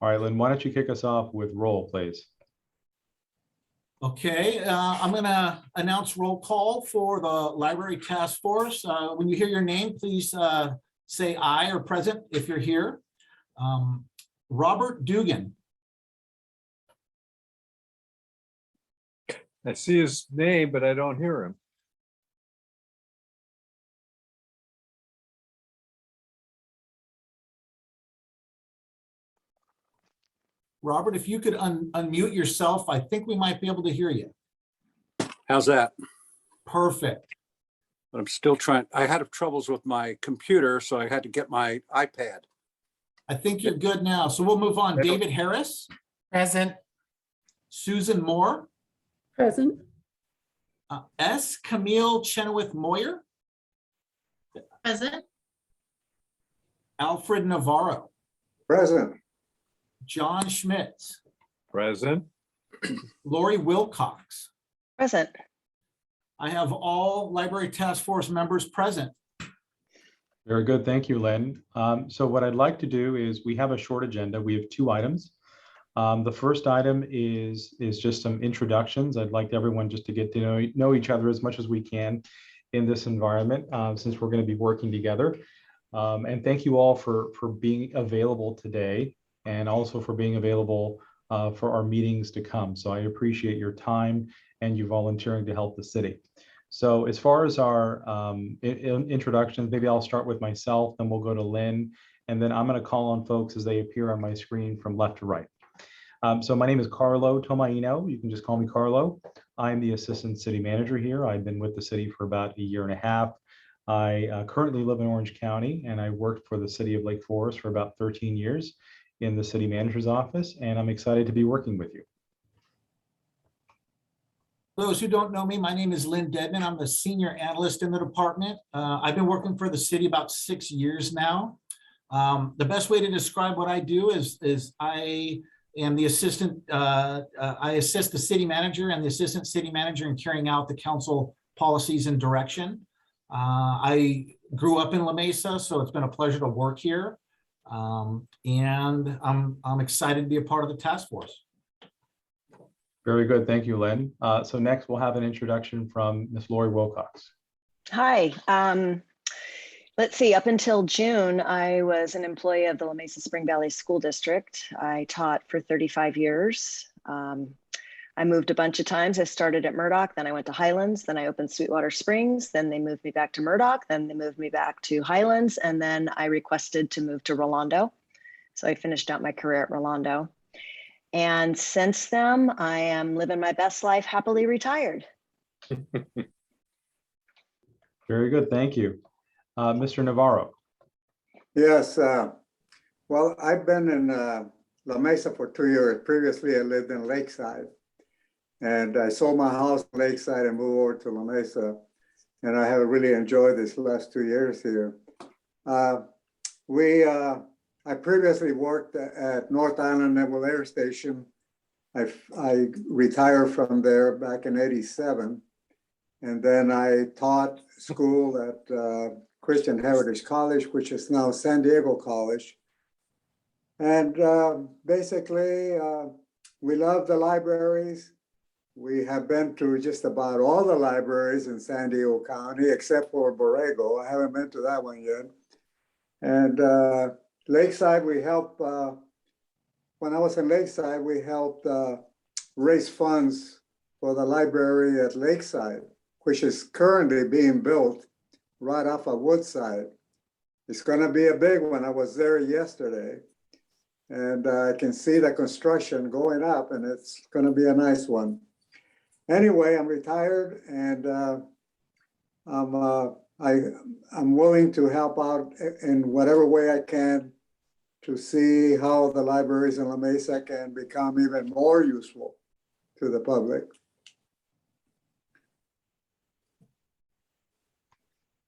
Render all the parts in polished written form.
All right, Lynn, why don't you kick us off with roll, please? Okay, I'm going to announce roll call for the Library Task Force. When you hear your name, please say aye or present if you're here. Robert Dugan. I see his name, but I don't hear him. Robert, if you could unmute yourself, I think we might be able to hear you. How's that? Perfect. But I'm still trying. I had troubles with my computer, so I had to get my iPad. I think you're good now. So we'll move on. David Harris. Present. Susan Moore. Present. S. Camille Chenoweth Moyer. Present. Alfred Navarro. Present. John Schmitz. Present. Lori Wilcox. Present. I have all Library Task Force members present. Very good. Thank you, Lynn. So what I'd like to do is we have a short agenda. We have 2 items. The first item is just some introductions. I'd like everyone just to get to know each other as much as we can in this environment, since we're going to be working together. And thank you all for being available today, and also for being available for our meetings to come. So I appreciate your time and you volunteering to help the city. So as far as our introductions, maybe I'll start with myself, then we'll go to Lynn, and then I'm going to call on folks as they appear on my screen from left to right. So my name is Carlo Tomaino. You can just call me Carlo. I'm the Assistant City Manager here. I've been with the city for about 1.5 years. I currently live in Orange County, and I worked for the city of Lake Forest for about 13 years in the city manager's office, and I'm excited to be working with you. Those who don't know me, my name is Lynn Deadman. I'm the senior analyst in the department. I've been working for the city about 6 years now. The best way to describe what I do is I am the assistant, I assist the city manager and the assistant city manager in carrying out the council policies and direction. I grew up in La Mesa, so it's been a pleasure to work here. And I'm excited to be a part of the task force. Very good. Thank you, Lynn. So next we'll have an introduction from Ms. Lori Wilcox. Hi. Let's see, up until June, I was an employee of the La Mesa Spring Valley School District. I taught for 35 years. I moved a bunch of times. I started at Murdoch, then I went to Highlands, then I opened Sweetwater Springs, then they moved me back to Murdoch, then they moved me back to Highlands, and then I requested to move to Rolando. So I finished out my career at Rolando. And since then, I am living my best life, happily retired. Very good. Thank you. Mr. Navarro. Yes. Well, I've been in La Mesa for 2 years. Previously, I lived in Lakeside. And I sold my house in Lakeside and moved over to La Mesa. And I have really enjoyed this last 2 years here. I previously worked at North Island Naval Air Station. I retired from there back in '87. And then I taught school at Christian Heritage College, which is now San Diego College. And basically, we love the libraries. We have been to just about all the libraries in San Diego County, except for Borrego. I haven't been to that one yet. And Lakeside, we helped, when I was in Lakeside, we helped raise funds for the library at Lakeside, which is currently being built right off of Woodside. It's gonna be a big one. I was there yesterday, and I can see the construction going up, and it's gonna be a nice one. Anyway, I'm retired, and I'm willing to help out in whatever way I can to see how the libraries in La Mesa can become even more useful to the public.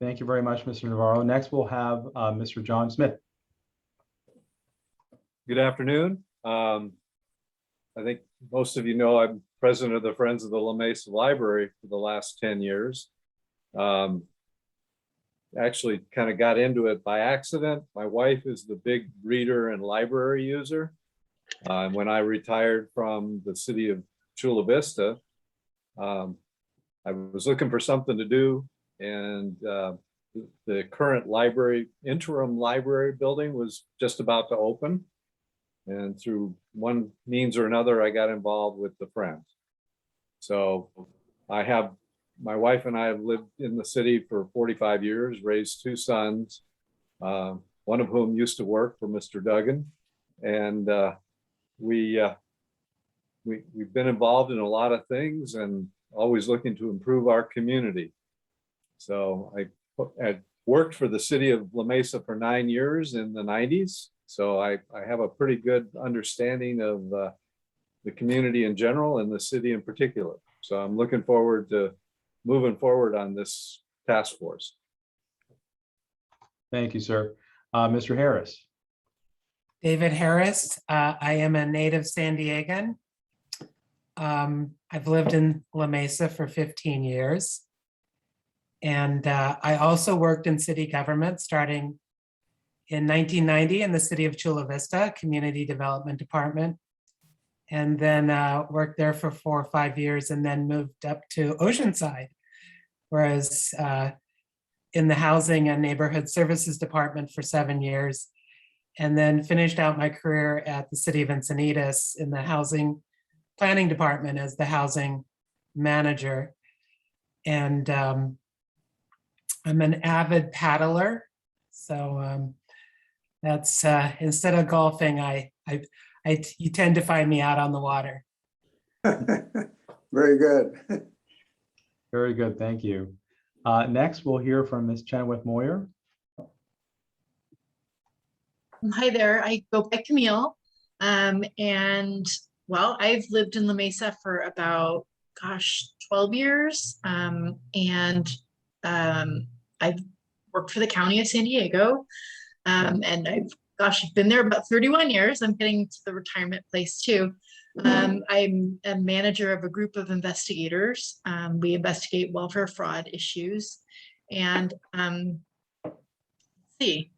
Thank you very much, Mr. Navarro. Next, we'll have Mr. John Smith. Good afternoon. I think most of you know I'm president of the Friends of the La Mesa Library for the last 10 years. Actually kind of got into it by accident. My wife is the big reader and library user. When I retired from the city of Chula Vista, I was looking for something to do, and the current interim library building was just about to open. And through one means or another, I got involved with the Friends. So my wife and I have lived in the city for 45 years, raised 2 sons, one of whom used to work for Mr. Duggan. And we've been involved in a lot of things and always looking to improve our community. So I had worked for the city of La Mesa for 9 years in the 90s. So I have a pretty good understanding of the community in general and the city in particular. So I'm looking forward to moving forward on this task force. Thank you, sir. Mr. Harris. David Harris. I am a native San Diegan. I've lived in La Mesa for 15 years. And I also worked in city government starting in 1990 in the city of Chula Vista, Community Development Department. And then worked there for 4 or 5 years and then moved up to Oceanside. Whereas in the Housing and Neighborhood Services Department for 7 years, and then finished out my career at the city of Encinitas in the Housing Planning Department as the housing manager. And I'm an avid paddler. So that's instead of golfing, you tend to find me out on the water. Very good. Very good. Thank you. Next, we'll hear from Ms. Chadwick Moyer. Hi there, I go by Camille. And well, I've lived in La Mesa for about, 12 years. And I've worked for the county of San Diego. And I've been there about 31 years. I'm getting to the retirement place too. I'm a manager of a group of investigators. We investigate welfare fraud issues. And let's see,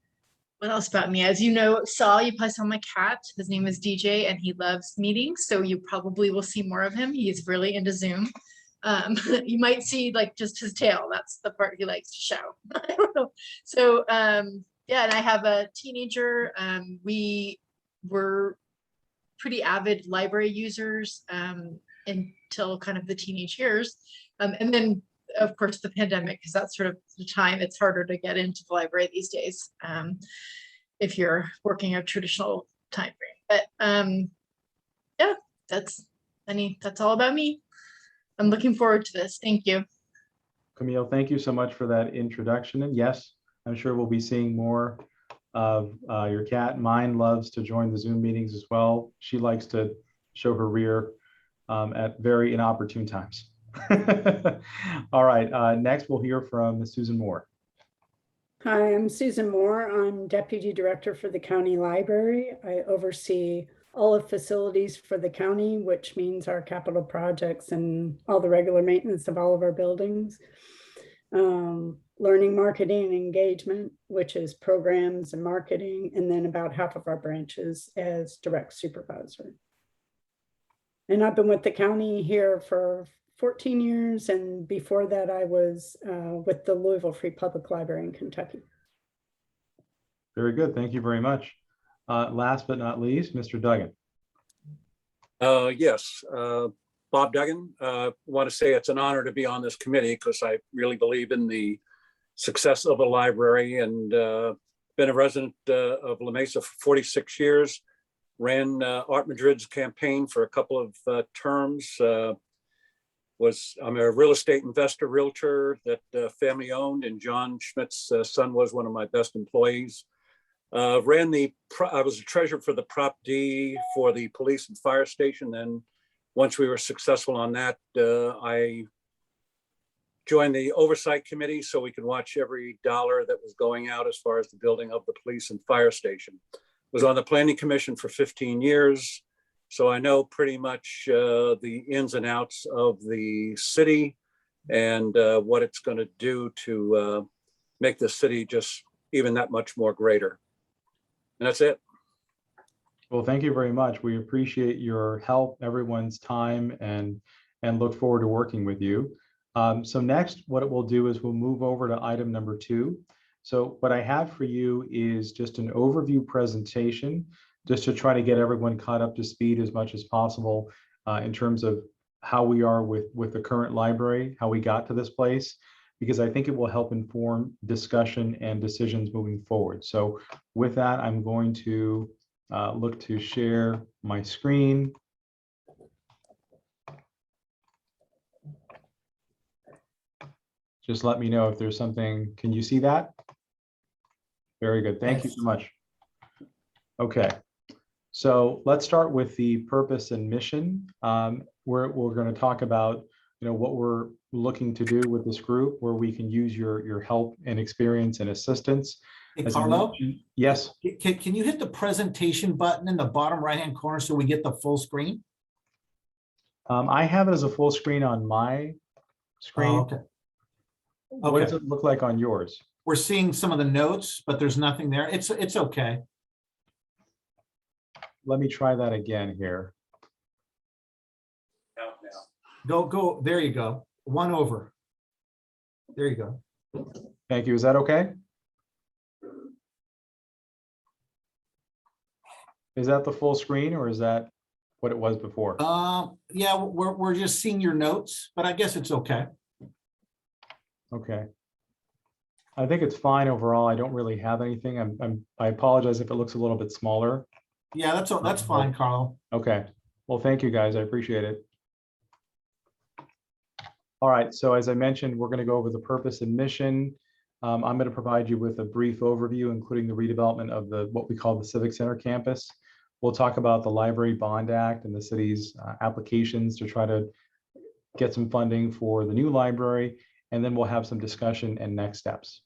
what else about me? As you probably saw my cat. His name is DJ and he loves meetings. So you probably will see more of him. He's really into Zoom. You might see like just his tail. That's the part he likes to show. I don't know. So yeah, and I have a teenager. We were pretty avid library users until kind of the teenage years. And then of course the pandemic, because that's sort of the time it's harder to get into the library these days if you're working a traditional time frame. But yeah, that's all about me. I'm looking forward to this. Thank you. Camille, thank you so much for that introduction. And yes, I'm sure we'll be seeing more of your cat. Mine loves to join the Zoom meetings as well. She likes to show her rear at very inopportune times. All right, next we'll hear from Ms. Susan Moore. Hi, I'm Susan Moore. I'm Deputy Director for the County Library. I oversee all of facilities for the county, which means our capital projects and all the regular maintenance of all of our buildings. Learning, marketing, and engagement, which is programs and marketing, and then about half of our branches as direct supervisor. And I've been with the county here for 14 years, and before that I was with the Louisville Free Public Library in Kentucky. Very good, thank you very much. Last but not least, Mr. Duggan. Yes, Bob Duggan. Want to say it's an honor to be on this committee because I really believe in the success of the library, and been a resident of La Mesa for 46 years. Ran Art Madrid's campaign for a couple of terms. I'm a real estate investor, realtor that family owned, and John Schmidt's son was one of my best employees. I was a treasurer for the Prop D for the police and fire station. Then once we were successful on that, I joined the oversight committee so we could watch every dollar that was going out as far as the building of the police and fire station. Was on the planning commission for 15 years. So I know pretty much the ins and outs of the city and what it's going to do to make the city just even that much more greater. And that's it. Well, thank you very much. We appreciate your help, everyone's time, and look forward to working with you. So next, what it will do is we'll move over to item number 2. So what I have for you is just an overview presentation, just to try to get everyone caught up to speed as much as possible in terms of how we are with the current library, how we got to this place, because I think it will help inform discussion and decisions moving forward. So with that, I'm going to look to share my screen. Just let me know if there's something. Can you see that? Very good. Thank you so much. Okay. So let's start with the purpose and mission. We're going to talk about, what we're looking to do with this group, where we can use your help and experience and assistance. Hey, As I Carlo, mentioned- Yes. can you hit the presentation button in the bottom right-hand corner so we get the full screen? I have it as a full screen on my screen. Oh, okay. What does Okay. it look like on yours? We're seeing some of the notes, but there's nothing there. It's okay. Let me try that again here. Go. There you go. One over. There you go. Thank you. Is that okay? Is that the full screen, or is that what it was before? Yeah, we're just seeing your notes, but I guess it's okay. Okay. I think it's fine overall. I don't really have anything. I apologize if it looks a little bit smaller. Yeah, that's fine, Carlo. Okay. Well, thank you guys. I appreciate it. All right. So as I mentioned, we're going to go over the purpose and mission. I'm going to provide you with a brief overview, including the redevelopment of what we call the Civic Center campus. We'll talk about the Library Bond Act and the city's applications to try to get some funding for the new library, and then we'll have some discussion and next steps.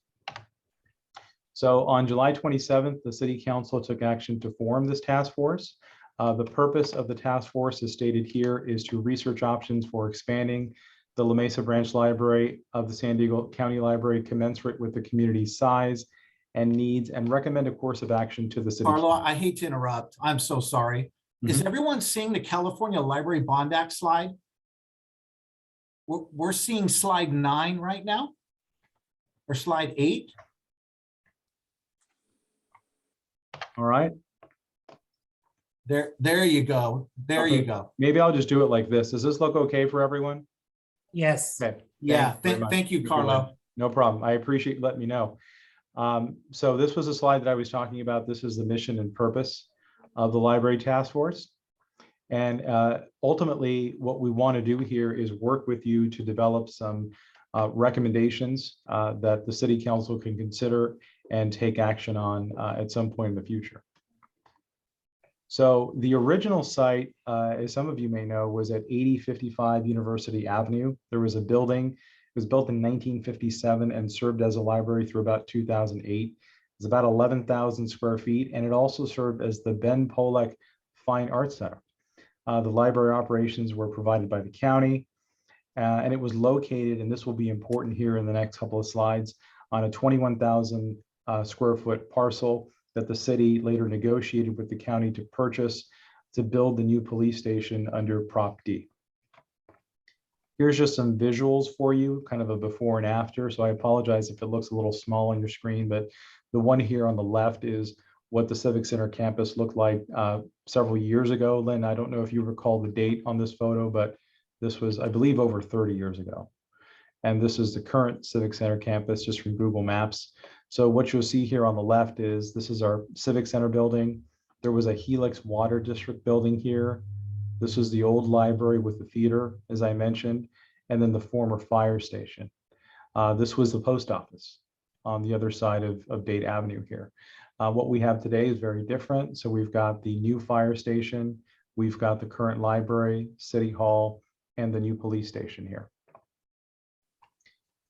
So on July 27th, the City Council took action to form this task force. The purpose of the task force, as stated here, is to research options for expanding the La Mesa Branch Library of the San Diego County Library commensurate with the community's size and needs, and recommend a course of action to the city. Carlo, I hate to interrupt. I'm so sorry. Is Mhm. everyone seeing the California Library Bond Act slide? We're seeing slide 9 right now, or slide 8. All right. There you go. There you Okay. go. Maybe I'll just do it like this. Does this look okay for everyone? Yes. Okay. Yeah, Thank you very much. thank you, Lynn. Carlo. No problem. I appreciate you letting me know. So this was a slide that I was talking about. This is the mission and purpose of the Library Task Force. And ultimately, what we want to do here is work with you to develop some recommendations that the City Council can consider and take action on at some point in the future. So the original site, as some of you may know, was at 8055 University Avenue. There was a building. It was built in 1957 and served as a library through about 2008. It's about 11,000 square feet, and it also served as the Ben Polek Fine Arts Center. The library operations were provided by the county, and it was located, and this will be important here in the next couple of slides, on a 21,000 square foot parcel that the city later negotiated with the county to purchase to build the new police station under Prop D. Here's just some visuals for you, kind of a before and after. So I apologize if it looks a little small on your screen, but the one here on the left is what the Civic Center campus looked like several years ago. Lynn, I don't know if you recall the date on this photo, but this was, I believe, over 30 years ago. And this is the current Civic Center campus, just from Google Maps. So what you'll see here on the left is this is our Civic Center building. There was a Helix Water District building here. This was the old library with the theater, as I mentioned, and then the former fire station. This was the post office on the other side of Date Avenue here. What we have today is very different. So we've got the new fire station, we've got the current library, city hall, and the new police station here.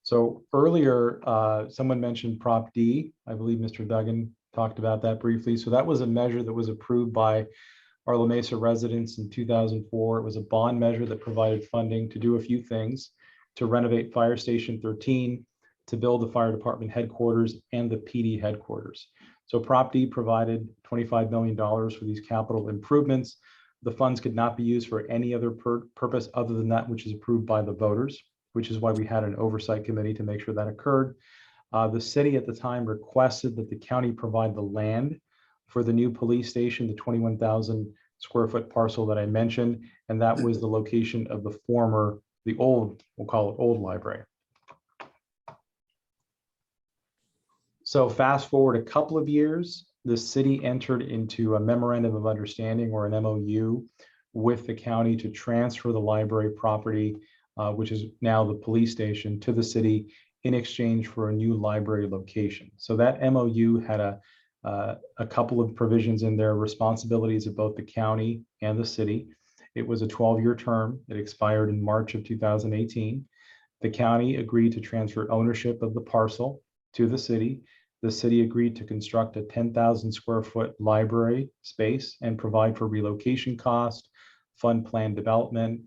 So earlier, someone mentioned Prop D. I believe Mr. Duggan talked about that briefly. So that was a measure that was approved by our La Mesa residents in 2004. It was a bond measure that provided funding to do a few things: to renovate Fire Station 13, to build the fire department headquarters and the PD headquarters. So Prop D provided $25 million for these capital improvements. The funds could not be used for any other purpose other than that which is approved by the voters, which is why we had an oversight committee to make sure that occurred. The city at the time requested that the county provide the land for the new police station, the 21,000 square foot parcel that I mentioned, and that was the location of the old, we'll call it old library. So fast forward a couple of years, the city entered into a memorandum of understanding, or an MOU, with the county to transfer the library property, which is now the police station, to the city in exchange for a new library location. So that MOU had a couple of provisions in there, responsibilities of both the county and the city. It was a 12-year term. It expired in March of 2018. The county agreed to transfer ownership of the parcel to the city. The city agreed to construct a 10,000 square foot library space and provide for relocation cost, fund plan development,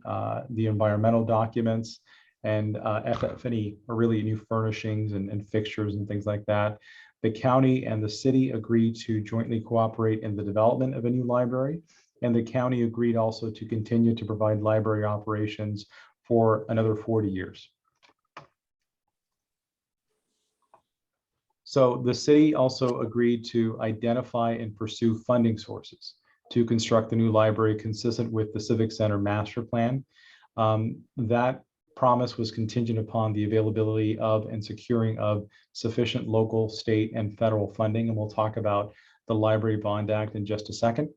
the environmental documents, and FF&E, or really new furnishings and fixtures and things like that. The county and the city agreed to jointly cooperate in the development of a new library, and the county agreed also to continue to provide library operations for another 40 years. So the city also agreed to identify and pursue funding sources to construct the new library consistent with the Civic Center master plan. That promise was contingent upon the availability of and securing of sufficient local, state, and federal funding. And we'll talk about the Library Bond Act in just a second.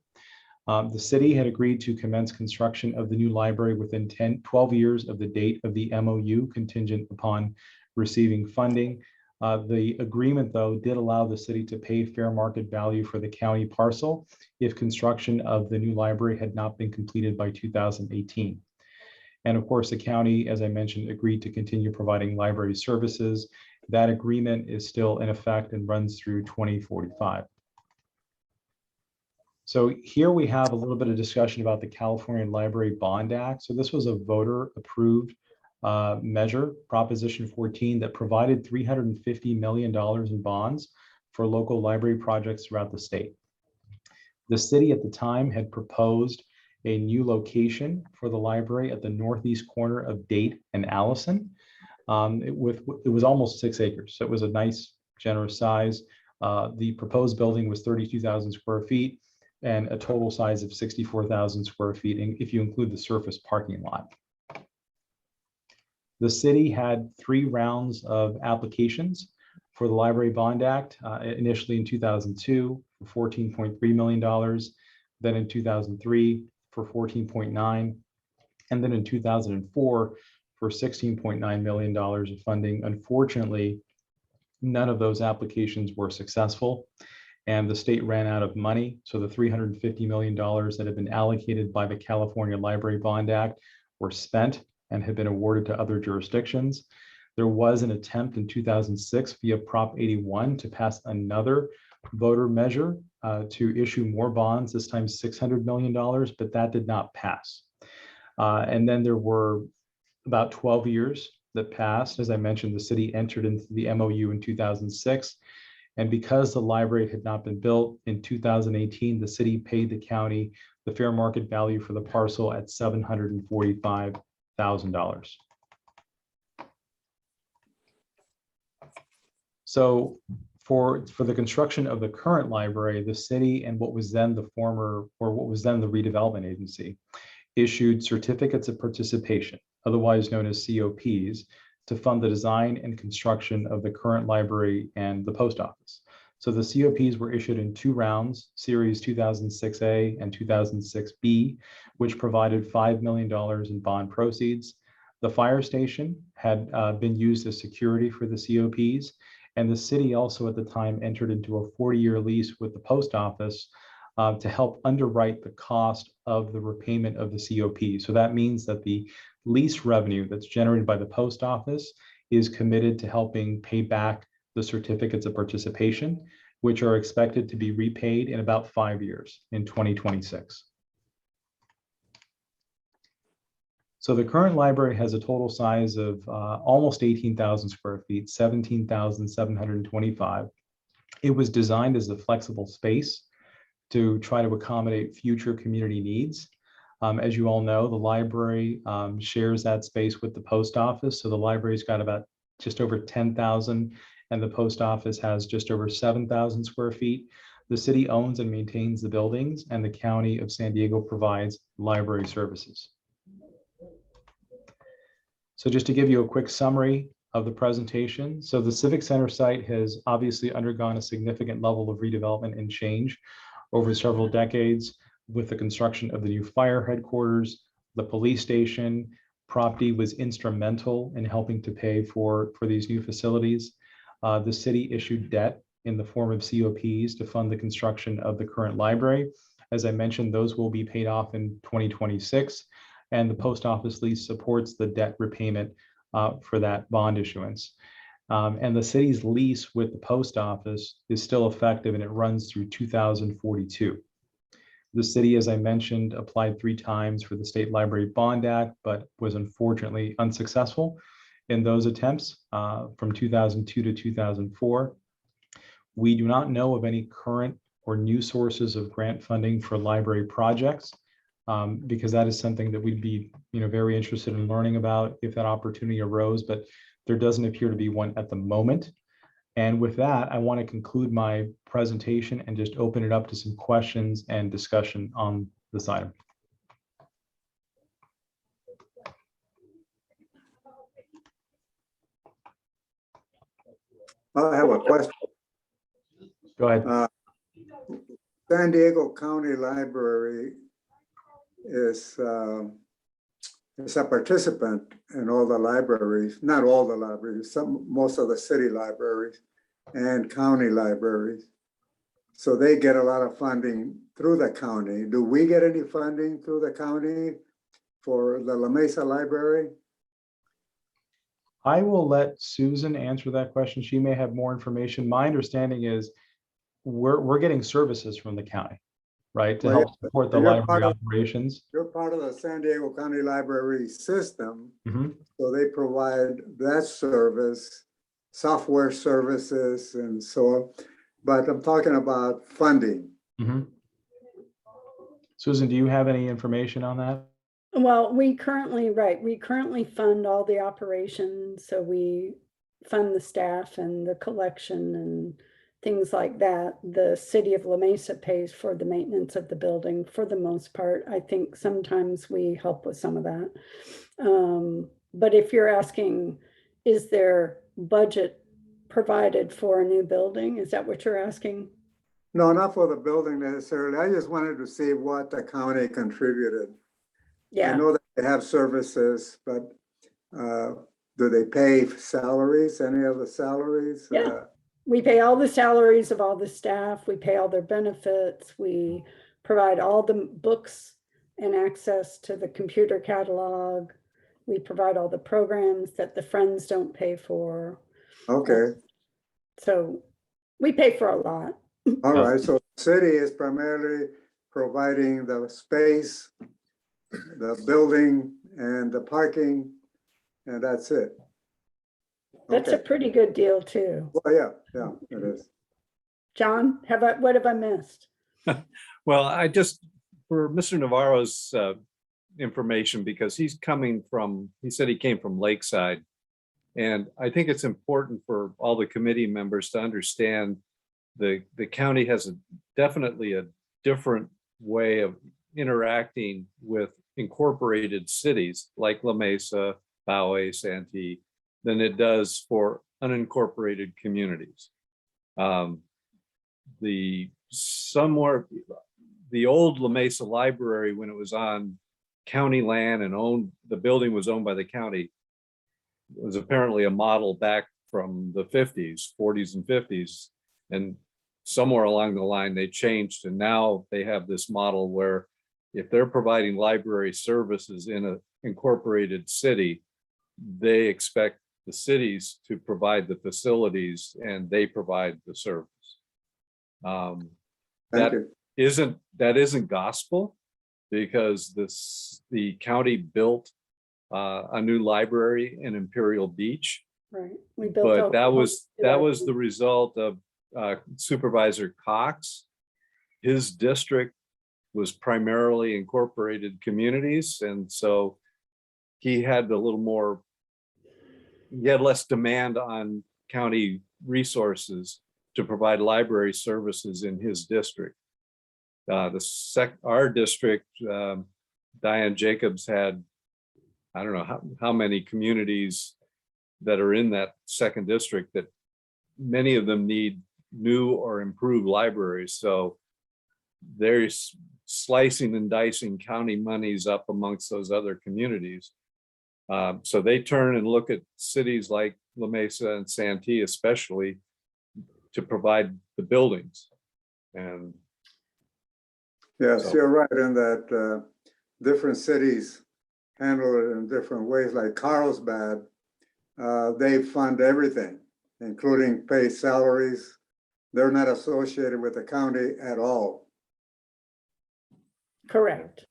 The city had agreed to commence construction of the new library within 12 years of the date of the MOU, contingent upon receiving funding. The agreement, though, did allow the city to pay fair market value for the county parcel if construction of the new library had not been completed by 2018. And of course, the county, as I mentioned, agreed to continue providing library services. That agreement is still in effect and runs through 2045. So here we have a little bit of discussion about the California Library Bond Act. So this was a voter approved measure, Proposition 14, that provided $350 million in bonds for local library projects throughout the state. The city at the time had proposed a new location for the library at the northeast corner of Date and Allison. It was almost 6 acres, so it was a nice, generous size. The proposed building was 32,000 square feet and a total size of 64,000 square feet, and if you include the surface parking lot. The city had 3 rounds of applications for the Library Bond Act, initially in 2002 for $14.3 million, then in 2003 for 14.9, and then in 2004 for $16.9 million of funding. Unfortunately, none of those applications were successful, and the state ran out of money. So the $350 million that had been allocated by the California Library Bond Act were spent and had been awarded to other jurisdictions. There was an attempt in 2006 via Prop 81 to pass another voter measure to issue more bonds, this time $600 million, but that did not pass. And then there were about 12 years that passed. As I mentioned, the city entered into the MOU in 2006. And because the library had not been built in 2018, the city paid the county the fair market value for the parcel at $745,000. So for the construction of the current library, the city and what was then the redevelopment agency issued certificates of participation, otherwise known as COPs, to fund the design and construction of the current library and the post office. So the COPs were issued in 2 rounds, series 2006A and 2006B, which provided $5 million in bond proceeds. The fire station had been used as security for the COPs, and the city also at the time entered into a 40-year lease with the post office to help underwrite the cost of the repayment of the COP. So that means that the lease revenue that's generated by the post office is committed to helping pay back the certificates of participation, which are expected to be repaid in about 5 years in 2026. So the current library has a total size of almost 18,000 square feet, 17,725. It was designed as a flexible space to try to accommodate future community needs. As you all know, the library shares that space with the post office. So the library's got about just over 10,000 and the post office has just over 7,000 square feet. The city owns and maintains the buildings and the county of San Diego provides library services. So just to give you a quick summary of the presentation. So the Civic Center site has obviously undergone a significant level of redevelopment and change over several decades with the construction of the new fire headquarters, the police station. Property was instrumental in helping to pay for these new facilities. The city issued debt in the form of COPs to fund the construction of the current library. As I mentioned, those will be paid off in 2026, and the post office lease supports the debt repayment for that bond issuance. And the city's lease with the post office is still effective and it runs through 2042. The city, as I mentioned, applied 3 times for the State Library Bond Act, but was unfortunately unsuccessful in those attempts from 2002 to 2004. We do not know of any current or new sources of grant funding for library projects because that is something that we'd be very interested in learning about if that opportunity arose, but there doesn't appear to be one at the moment. And with that, I want to conclude my presentation and just open it up to some questions and discussion on this item. I have a question. Go ahead. San Diego County Library is a participant in all the libraries, not all the libraries, most of the city libraries and county libraries. So they get a lot of funding through the county. Do we get any funding through the county for the La Mesa Library? I will let Susan answer that question. She may have more information. My understanding is we're getting services from the county, right, to help support the library operations. You're part of the San Diego County Library system. Mm-hmm. So they provide that service, software services and so on. But I'm talking about funding. Mm-hmm. Susan, do you have any information on that? Well, we currently fund all the operations. So we fund the staff and the collection and things like that. The city of La Mesa pays for the maintenance of the building for the most part. I think sometimes we help with some of that. But if you're asking, is there budget provided for a new building? Is that what you're asking? No, not for the building necessarily. I just wanted to see what the county contributed. Yeah. I know that they have services, but do they pay salaries, any of the salaries? Yeah. We pay all the salaries of all the staff. We pay all their benefits. We provide all the books and access to the computer catalog. We provide all the programs that the Friends don't pay for. Okay. So we pay for a lot. All right. So the city is primarily providing the space, the building, and the parking, and that's it. That's a pretty good deal too. Well, yeah, it is. John, what have I missed? Well, for Mr. Navarro's information, because he said he came from Lakeside. And I think it's important for all the committee members to understand the county has definitely a different way of interacting with incorporated cities like La Mesa, Poway, Santee, than it does for unincorporated communities. The old La Mesa Library, when it was on county land and the building was owned by the county, was apparently a model back from the 40s and 50s. And somewhere along the line, they changed. And now they have this model where if they're providing library services in an incorporated city, they expect the cities to provide the facilities and they provide the service. That isn't gospel, because the county built a new library in Imperial Beach. Right. We built but that was the result of Supervisor Cox, his district was primarily incorporated communities. And so he had a little more, he had less demand on county resources to provide library services in his district. Our district, Diane Jacobs had, I don't know how many communities that are in that second district, that many of them need new or improved libraries. So there's slicing and dicing county monies up amongst those other communities. So they turn and look at cities like La Mesa and Santee especially to provide the buildings. And yes, so- you're right in that different cities handle it in different ways. Like Carlsbad, they fund everything, including pay salaries. They're not associated with the county at all. Correct.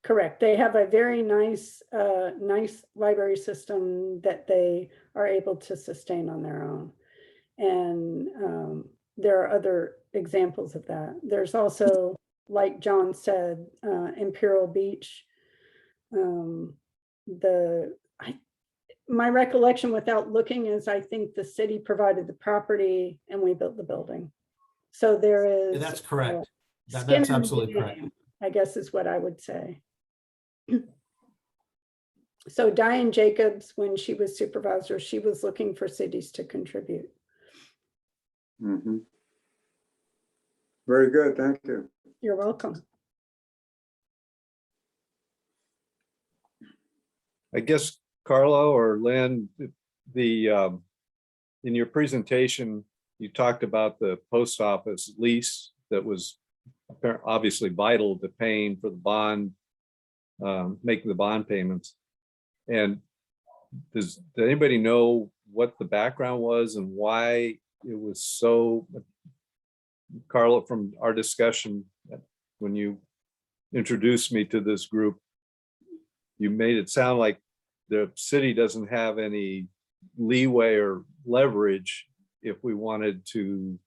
Correct. They have a very nice, nice library system that they are able to sustain on their own. And there are other examples of that. There's also, like John said, Imperial Beach. My recollection without looking is I think the city provided the property and we built the building. So there is. That's correct. skin That's in the absolutely correct. game, I guess is what I would say. So Diane Jacobs, when she was supervisor, she was looking for cities to contribute. Mhm. Very good, thank you. You're welcome. I guess Carlo or Lynn, in your presentation, you talked about the post office lease that was obviously vital to paying for the bond, making the bond payments. And does anybody know what the background was and why it was so? Carlo, from our discussion, when you introduced me to this group, you made it sound like the city doesn't have any leeway or leverage if we wanted to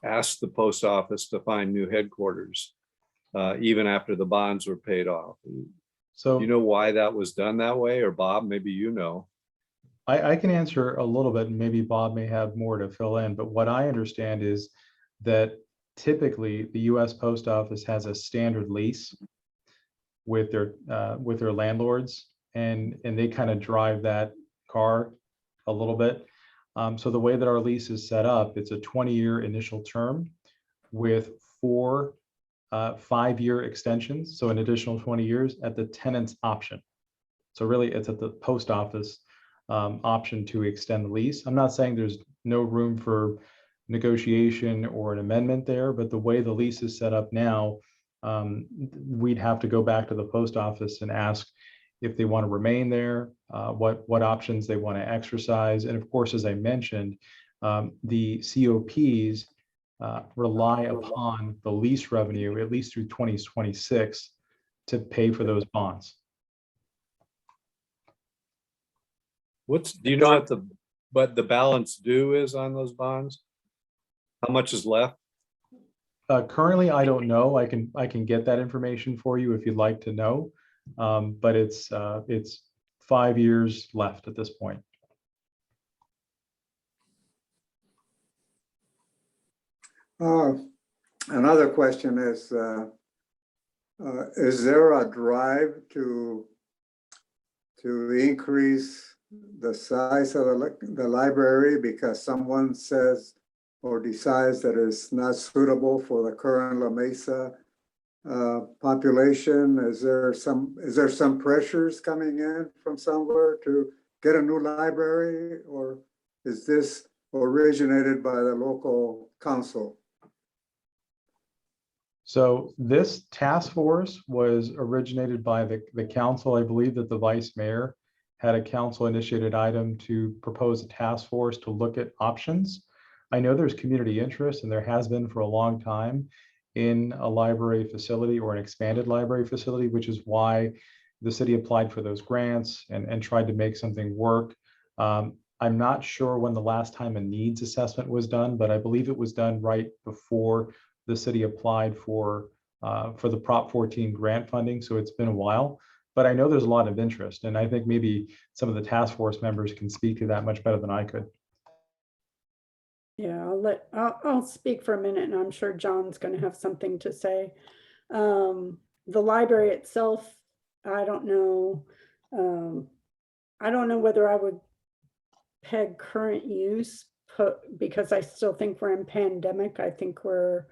ask the post office to find new headquarters, even after the bonds were paid off. So Do you know why that was done that way? Or Bob, maybe you know. I can answer a little bit, and maybe Bob may have more to fill in, but what I understand is that typically the US Post Office has a standard lease with their landlords, and they kind of drive that car a little bit. So the way that our lease is set up, it's a 20-year initial term with 4 5-year extensions, so an additional 20 years at the tenant's option. So really it's at the post office option to extend the lease. I'm not saying there's no room for negotiation or an amendment there, but the way the lease is set up now, we'd have to go back to the post office and ask if they want to remain there, what options they want to exercise. And of course, as I mentioned, the COPs rely upon the lease revenue at least through 2026 to pay for those bonds. Do you know what the balance due is on those bonds? How much is left? Currently, I don't know. I can get that information for you if you'd like to know, but it's 5 years left at this point. Another question is there a drive to increase the size of the library because someone says or decides that it's not suitable for the current La Mesa population? Is there some pressures coming in from somewhere to get a new library, or is this originated by the local council? So this task force was originated by the council. I believe that the vice mayor had a council initiated item to propose a task force to look at options. I know there's community interest, and there has been for a long time, in a library facility or an expanded library facility, which is why the city applied for those grants and tried to make something work. I'm not sure when the last time a needs assessment was done, but I believe it was done right before the city applied for the Prop 14 grant funding. So it's been a while, but I know there's a lot of interest. And I think maybe some of the task force members can speak to that much better than I could. Yeah, I'll speak for a minute, and I'm sure John's going to have something to say. The library itself, I don't know. I don't know whether I would peg current use because I still think we're in pandemic. I think we're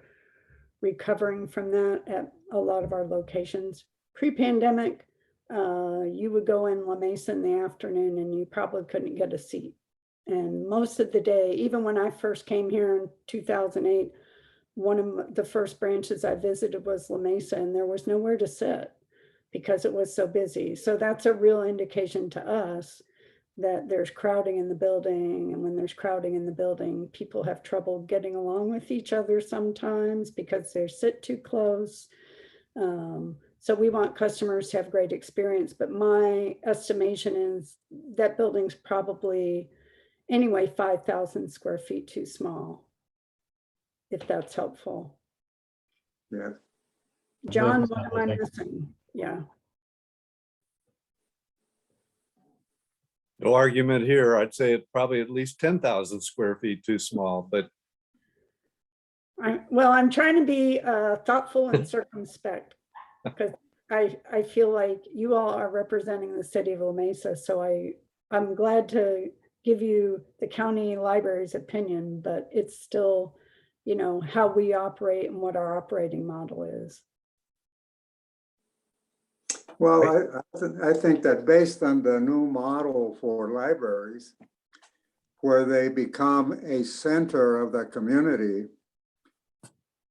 recovering from that at a lot of our locations. Pre-pandemic, you would go in La Mesa in the afternoon and you probably couldn't get a seat. And most of the day, even when I first came here in 2008, one of the first branches I visited was La Mesa, and there was nowhere to sit because it was so busy. So that's a real indication to us that there's crowding in the building. And when there's crowding in the building, people have trouble getting along with each other sometimes because they sit too close. So we want customers to have great experience, but my estimation is that building's probably anyway 5,000 square feet too small, if that's helpful. Yeah. John, That's what am helpful, I thanks. missing? Yeah. No argument here. I'd say it's probably at least 10,000 square feet too small, but Well, I'm trying to be thoughtful and circumspect because I feel like you all are representing the city of La Mesa. So I'm glad to give you the county library's opinion, but it's still, you know, how we operate and what our operating model is. Well, I think that based on the new model for libraries, where they become a center of the community,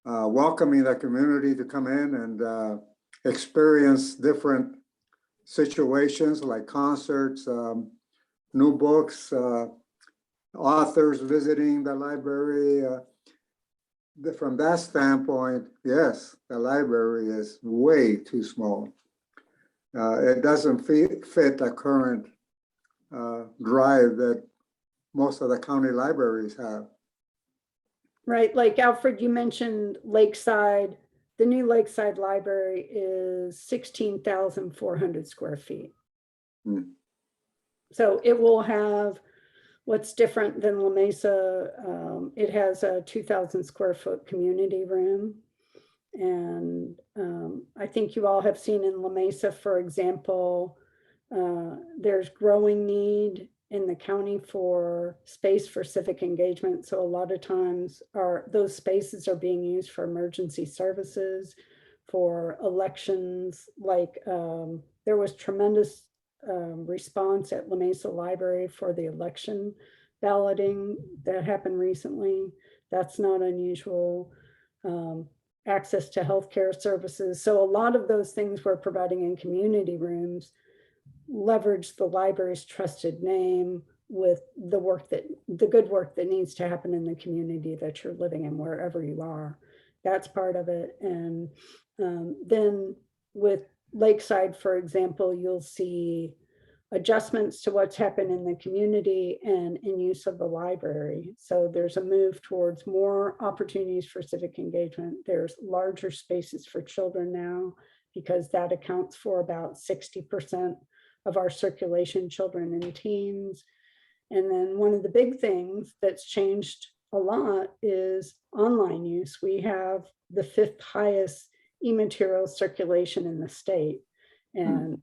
welcoming the community to come in and experience different situations like concerts, new books, authors visiting the library. From that standpoint, yes, the library is way too small. It doesn't fit the current drive that most of the county libraries have. Right, like Alfred, you mentioned Lakeside. The new Lakeside Library is 16,400 square feet. Hmm. So it will have what's different than La Mesa. It has a 2,000 square foot community room. And I think you all have seen in La Mesa, for example, there's growing need in the county for space for civic engagement. So a lot of times those spaces are being used for emergency services, for elections. Like there was tremendous response at La Mesa Library for the election balloting that happened recently. That's not unusual. Access to healthcare services. So a lot of those things we're providing in community rooms leverage the library's trusted name with the good work that needs to happen in the community that you're living in, wherever you are. That's part of it. And then with Lakeside, for example, you'll see adjustments to what's happened in the community and in use of the library. So there's a move towards more opportunities for civic engagement. There's larger spaces for children now, because that accounts for about 60% of our circulation, children and teens. And then one of the big things that's changed a lot is online use. We have the 5th highest e-material circulation in the state. And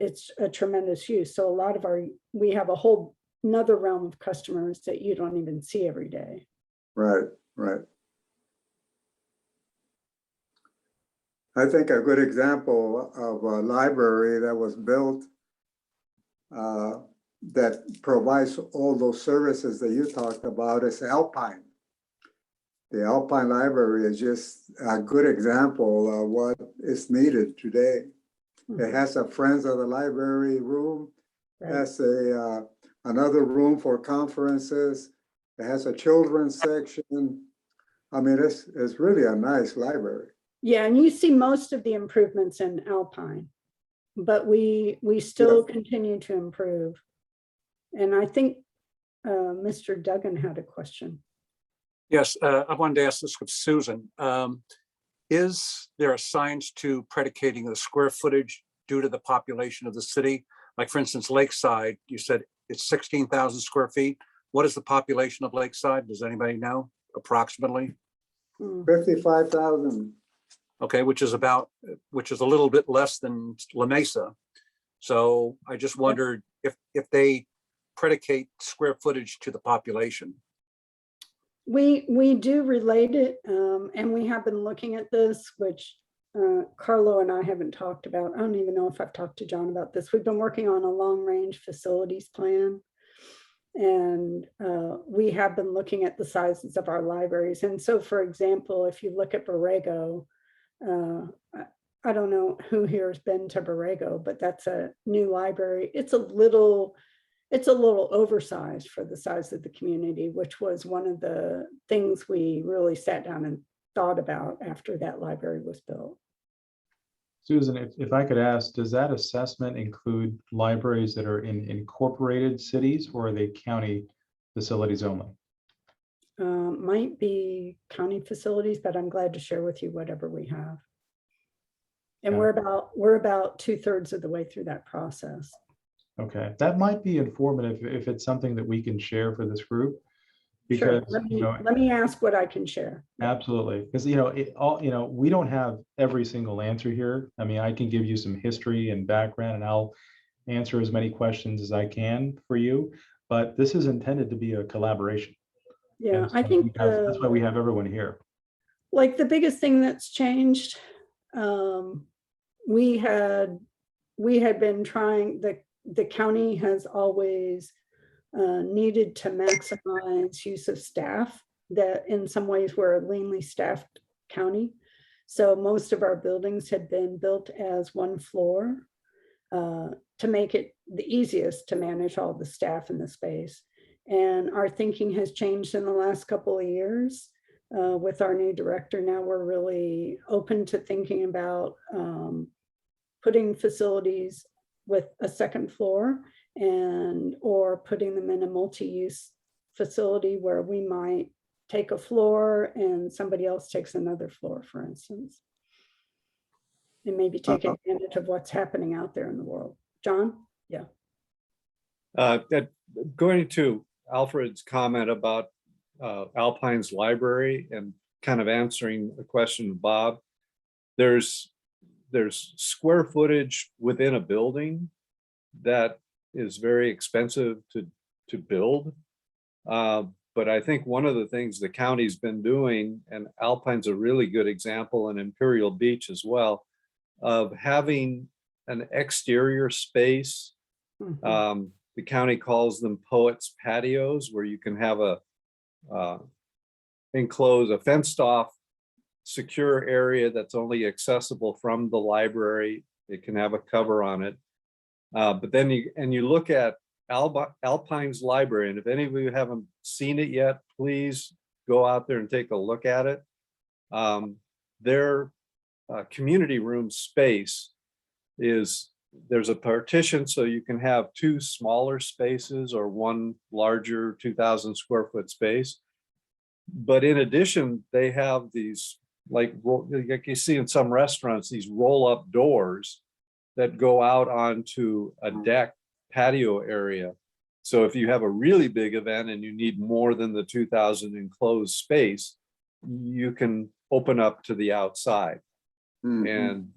it's a tremendous use. So a lot of we have a whole another realm of customers that you don't even see every day. Right, right. I think a good example of a library that was built that provides all those services that you talked about is Alpine. The Alpine Library is just a good example of what is needed today. It has a Friends of the Library room. It has another room for conferences. It has a children's section. I mean, it's really a nice library. Yeah, and you see most of the improvements in Alpine, but we still continue to improve. And I think Mr. Duggan had a question. Yes, I wanted to ask this of Susan. Is there a science to predicating the square footage due to the population of the city? Like, for instance, Lakeside, you said it's 16,000 square feet. What is the population of Lakeside? Does anybody know approximately? 55,000. Okay, which is a little bit less than La Mesa. So I just wondered if they predicate square footage to the population. We do relate it, and we have been looking at this, which Carlo and I haven't talked about. I don't even know if I've talked to John about this. We've been working on a long-range facilities plan, and we have been looking at the sizes of our libraries. And so, for example, if you look at Borrego, I don't know who here has been to Borrego, but that's a new library. It's a little oversized for the size of the community, which was one of the things we really sat down and thought about after that library was built. Susan, if I could ask, does that assessment include libraries that are in incorporated cities, or are they county facilities only? Might be county facilities, but I'm glad to share with you whatever we have. And Yeah. we're about 2/3 of the way through that process. Okay, that might be informative if it's something that we can share for this group. Sure. Because, Let me ask what I can share. absolutely, because we don't have every single answer here. I mean, I can give you some history and background, and I'll answer as many questions as I can for you. But this is intended to be a collaboration. Yeah, And so I think that's why we have everyone here. like the biggest thing that's changed, we had been trying, the county has always needed to maximize use of staff, that in some ways we're a leanly staffed county. So most of our buildings had been built as one floor to make it the easiest to manage all the staff in the space. And our thinking has changed in the last couple of years. With our new director now, we're really open to thinking about putting facilities with a second floor or putting them in a multi-use facility where we might take a floor and somebody else takes another floor, for instance. And maybe take advantage of what's happening out there in the world. John? Yeah. Going to Alfred's comment about Alpine's library and kind of answering a question of Bob, there's square footage within a building that is very expensive to build. But I think one of the things the county's been doing, and Alpine's a really good example, and Imperial Beach as well, of having an exterior space. Mm-hmm. The county calls them poets patios, where you can have a fenced off secure area that's only accessible from the library. It can have a cover on it. But then you look at Alpine's library, and if any of you haven't seen it yet, please go out there and take a look at it. Their community room space there's a partition, so you can have two smaller spaces or one larger 2,000 square foot space. But in addition, they have these, like you see in some restaurants, these roll-up doors that go out onto a deck patio area. So if you have a really big event and you need more than the 2,000 enclosed space, you can open up to the outside. Mm-hmm. And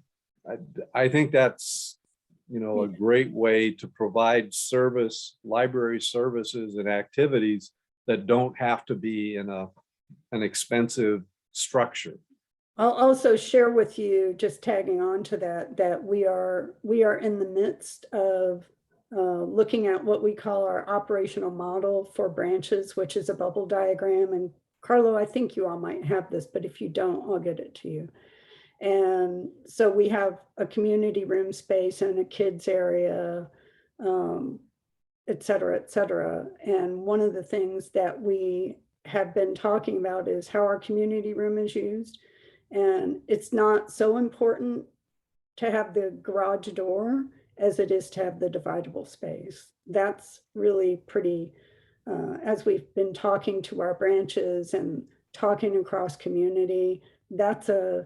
I think that's, a great way to provide library services and activities that don't have to be in an expensive structure. I'll also share with you, just tagging on to that we are in the midst of looking at what we call our operational model for branches, which is a bubble diagram. And Carlo, I think you all might have this, but if you don't, I'll get it to you. And so we have a community room space and a kids area, et cetera, et cetera. And one of the things that we have been talking about is how our community room is used. And it's not so important to have the garage door as it is to have the dividable space. that's really pretty, as we've been talking to our branches and talking across community, that's a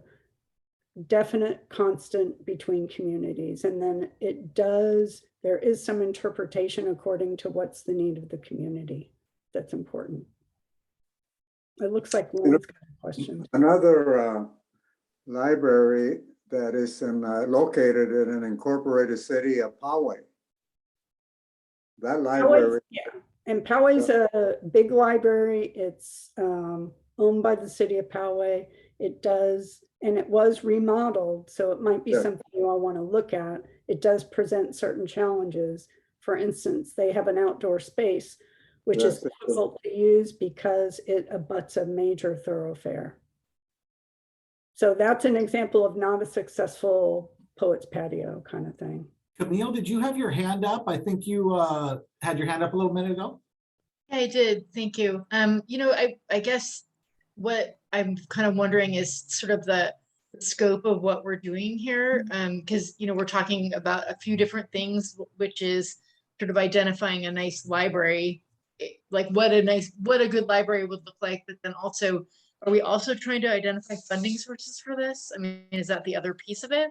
definite constant between communities. And then there is some interpretation according to what's the need of the community. That's important. It looks like Lynn's got a question. Another library that is located in an incorporated city of Poway. That library. Yeah, and Poway's a big library. It's owned by the city of Poway. It does, and it was remodeled, so it might be something you all want to look at. It does present certain challenges. For instance, they have an outdoor space, which is difficult to use because it abuts a major thoroughfare. So that's an example of not a successful poet's patio kind of thing. Camille, did you have your hand up? I think you had your hand up a little minute ago. I did, thank you. I guess what I'm kind of wondering is sort of the scope of what we're doing here, because we're talking about a few different things, which is sort of identifying a nice library, like what a good library would look like, but then also, are we also trying to identify funding sources for this? I mean, is that the other piece of it?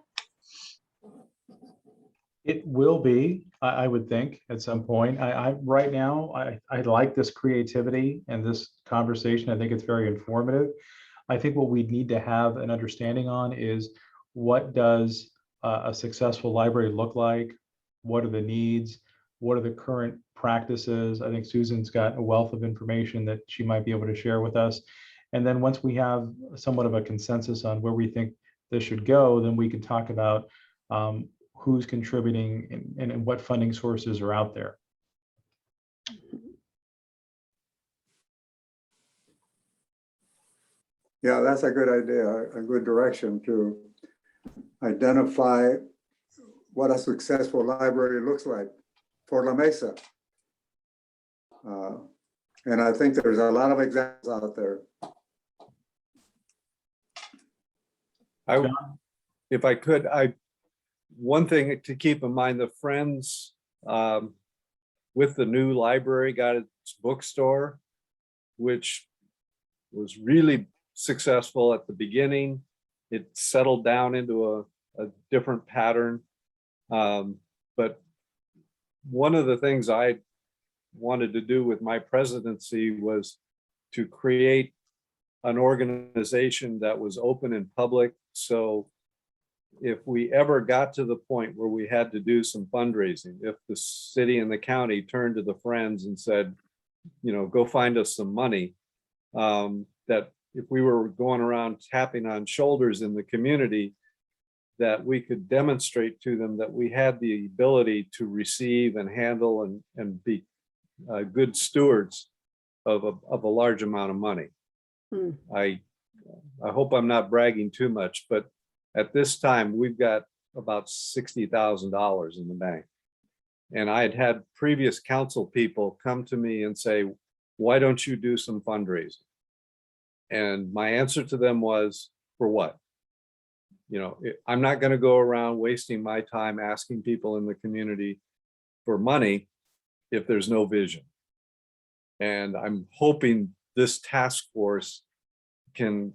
It will be, I would think, at some point. Right now, I like this creativity and this conversation. I think it's very informative. I think what we need to have an understanding on is, what does a successful library look like? What are the needs? What are the current practices? I think Susan's got a wealth of information that she might be able to share with us. And then once we have somewhat of a consensus on where we think this should go, then we can talk about who's contributing and what funding sources are out there. Yeah, that's a good idea, a good direction to identify what a successful library looks like for La Mesa. And I think there's a lot of examples out there. If I could, one thing to keep in mind, the Friends with the new library got its bookstore, which was really successful at the beginning. It settled down into a different pattern. But one of the things I wanted to do with my presidency was to create an organization that was open and public. So if we ever got to the point where we had to do some fundraising, if the city and the county turned to the Friends and said, go find us some money, that if we were going around tapping on shoulders in the community, that we could demonstrate to them that we had the ability to receive and handle and be good stewards of a large amount of money. I hope I'm not bragging too much, but at this time we've got about $60,000 in the bank. And I had previous council people come to me and say, why don't you do some fundraising? And my answer to them was, for what? I'm not going to go around wasting my time asking people in the community for money if there's no vision. And I'm hoping this task force can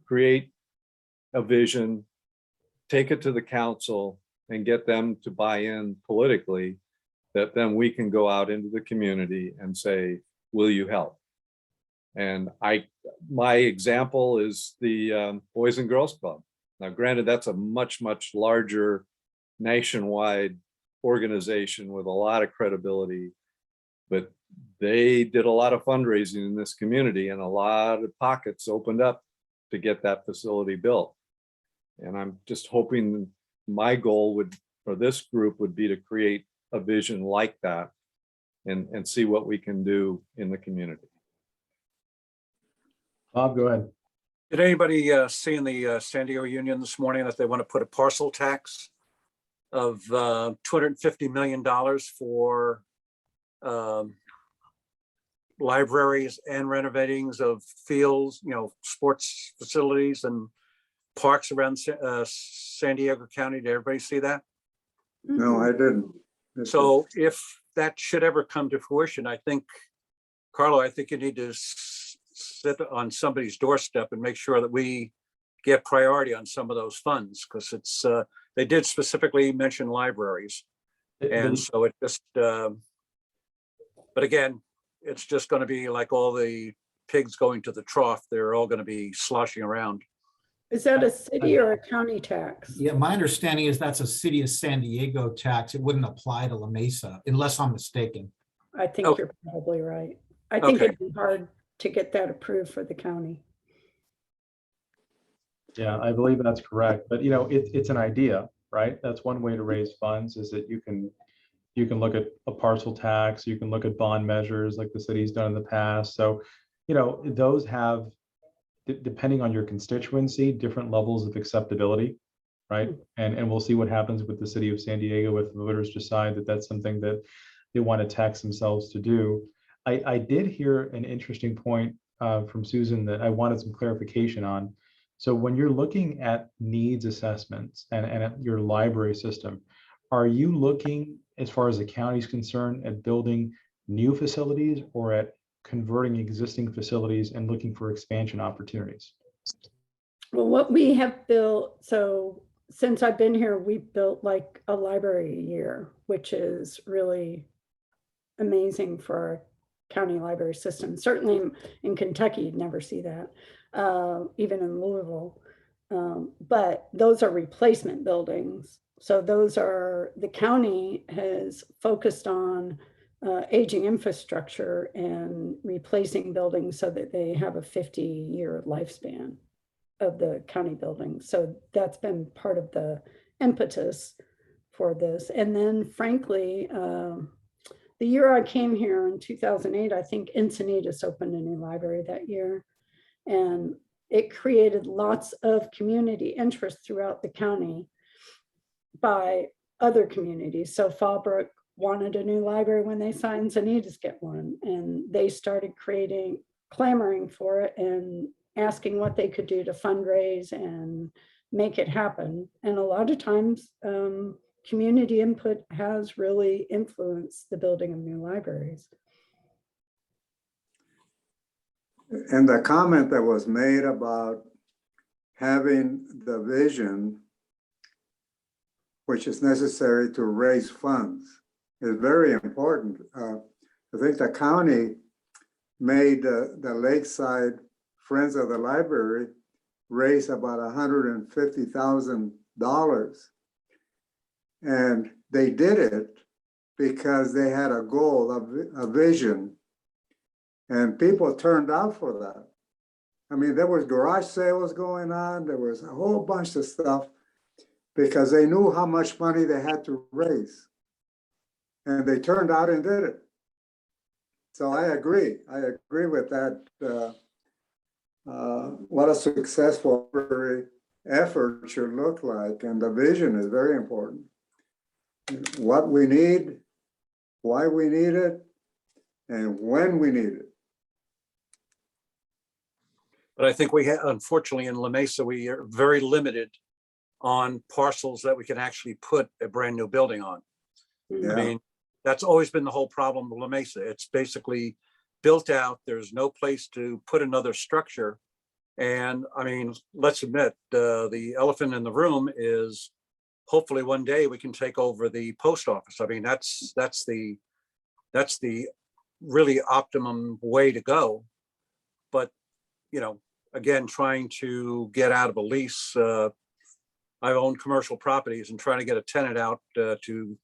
create a vision, take it to the council, and get them to buy in politically, that then we can go out into the community and say, will you help? And my example is the Boys and Girls Club. Now, granted, that's a much, much larger nationwide organization with a lot of credibility, but they did a lot of fundraising in this community, and a lot of pockets opened up to get that facility built. And I'm just hoping my goal for this group would be to create a vision like that and see what we can do in the community. Bob, go ahead. Did anybody see in the San Diego Union this morning that they want to put a parcel tax of $250 million for libraries and renovatings of fields, sports facilities and parks around San Diego County? Did everybody see that? No, I didn't. So if that should ever come to fruition, I think, Carlo, I think you need to sit on somebody's doorstep and make sure that we get priority on some of those funds, because it's, they did specifically mention libraries. And so it just, but again, it's just going to be like all the pigs going to the trough. They're all going to be sloshing around. Is that a city or a county tax? Yeah, my understanding is that's a city of San Diego tax. It wouldn't apply to La Mesa unless I'm mistaken. I think Okay. you're probably right. I think Okay. it'd be hard to get that approved for the county. Yeah, I believe that's correct. But it's an idea, right? That's one way to raise funds, is that you can look at a parcel tax, you can look at bond measures like the city's done in the past. So, those have, depending on your constituency, different levels of acceptability, right? And we'll see what happens with the city of San Diego if voters decide that that's something that they want to tax themselves to do. I did hear an interesting point from Susan that I wanted some clarification on. So when you're looking at needs assessments and at your library system, are you looking, as far as the county is concerned, at building new facilities or at converting existing facilities and looking for expansion opportunities? Well, what we have built, so since I've been here, we've built like a library a year, which is really amazing for our county library system. Certainly in Kentucky, you'd never see that, even in Louisville. But those are replacement buildings. So those are, the county has focused on aging infrastructure and replacing buildings so that they have a 50-year lifespan of the county buildings. So that's been part of the impetus for this. And then frankly, the year I came here in 2008, I think Encinitas opened a new library that year. And it created lots of community interest throughout the county by other communities. So Fallbrook wanted a new library when they saw Encinitas get one. And they started clamoring for it and asking what they could do to fundraise and make it happen. And a lot of times, community input has really influenced the building of new libraries. And the comment that was made about having the vision, which is necessary to raise funds, is very important. I think the county made the Lakeside Friends of the Library raise about $150,000. And they did it because they had a goal, a vision, and people turned out for that. I mean, there was garage sales going on. There was a whole bunch of stuff because they knew how much money they had to raise. And they turned out and did it. So I agree with that. What a successful effort should look like. And the vision is very important. What we need, why we need it, and when we need it. But I think we have, unfortunately, in La Mesa, we are very limited on parcels that we can actually put a brand new building on. Yeah. I mean, that's always been the whole problem with La Mesa. It's basically built out. There's no place to put another structure. And I mean, let's admit, the elephant in the room is hopefully one day we can take over the post office. I mean, that's the really optimum way to go. But, again, trying to get out of a lease, I've owned commercial properties, and trying to get a tenant out to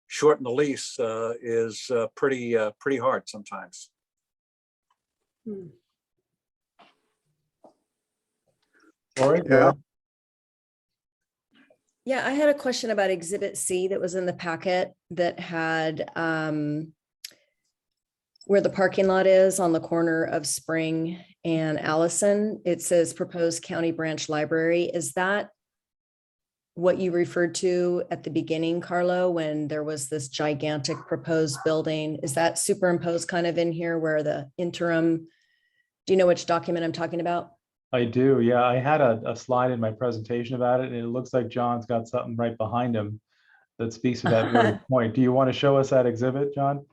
shorten the lease is pretty hard sometimes. Lori, Yeah. Yeah, I had a question about Exhibit C that was in the packet that had where the parking lot is on the corner of Spring and Allison. It says proposed county branch library. Is that what you referred to at the beginning, Carlo, when there was this gigantic proposed building? Is that superimposed kind of in here where the interim, do you know which document I'm talking about? I do. Yeah, I had a slide in my presentation about it, and it looks like John's got something right behind him. that speaks to that very point. Do you want to show us that exhibit, John?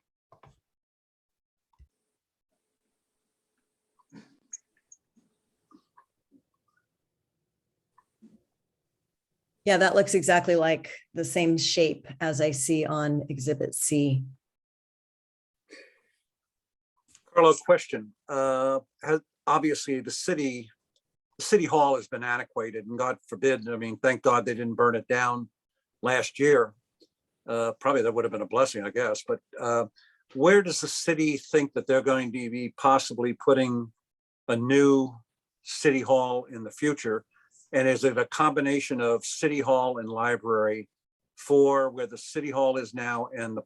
Yeah, that looks exactly like the same shape as I see on Exhibit C. Carlo, question. Obviously, the city hall has been antiquated, and God forbid, I mean, thank God they didn't burn it down last year. Probably that would have been a blessing, I guess. But where does the city think that they're going to be possibly putting a new city hall in the future? And is it a combination of city hall and library for where the city hall is now and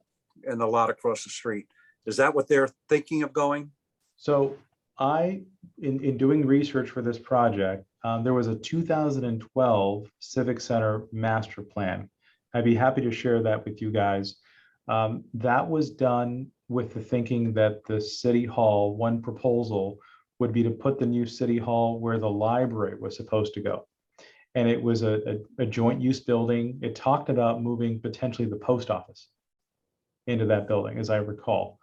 the lot across the street? Is that what they're thinking of going? So in doing research for this project, there was a 2012 Civic Center master plan. I'd be happy to share that with you guys. That was done with the thinking that the city hall, one proposal would be to put the new city hall where the library was supposed to go. And it was a joint use building. It talked about moving potentially the post office into that building, as I recall.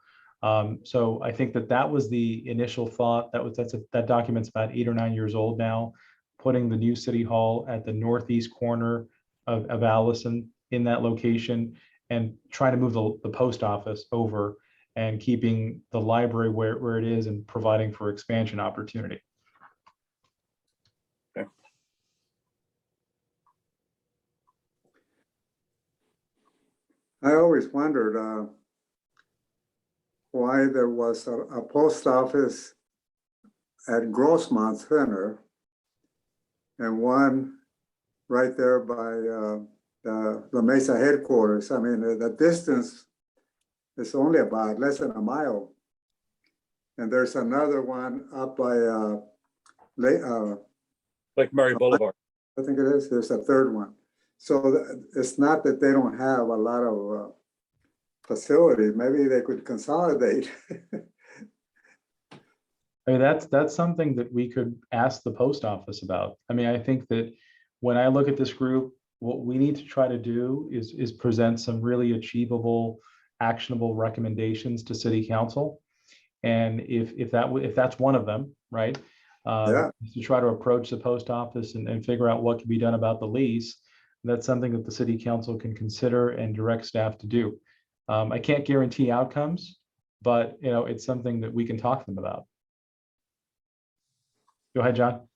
So I think that was the initial thought. That document's about 8 or 9 years old now, putting the new city hall at the northeast corner of Allison in that location, and trying to move the post office over and keeping the library where it is and providing for expansion opportunity. Okay. I always wondered why there was a post office at Grossmont Center and one right there by the Mesa headquarters. I mean, the distance is only about less than a mile. And there's another one up by Like Murray Boulevard. I think it is. There's a third one. So it's not that they don't have a lot of facility. Maybe they could consolidate. I mean, that's something that we could ask the post office about. I mean, I think that when I look at this group, what we need to try to do is present some really achievable, actionable recommendations to City Council. And if that's one of them, right? Yeah. To try to approach the post office and figure out what can be done about the lease. That's something that the City Council can consider and direct staff to do. I can't guarantee outcomes, but it's something that we can talk to them about. Go ahead, John.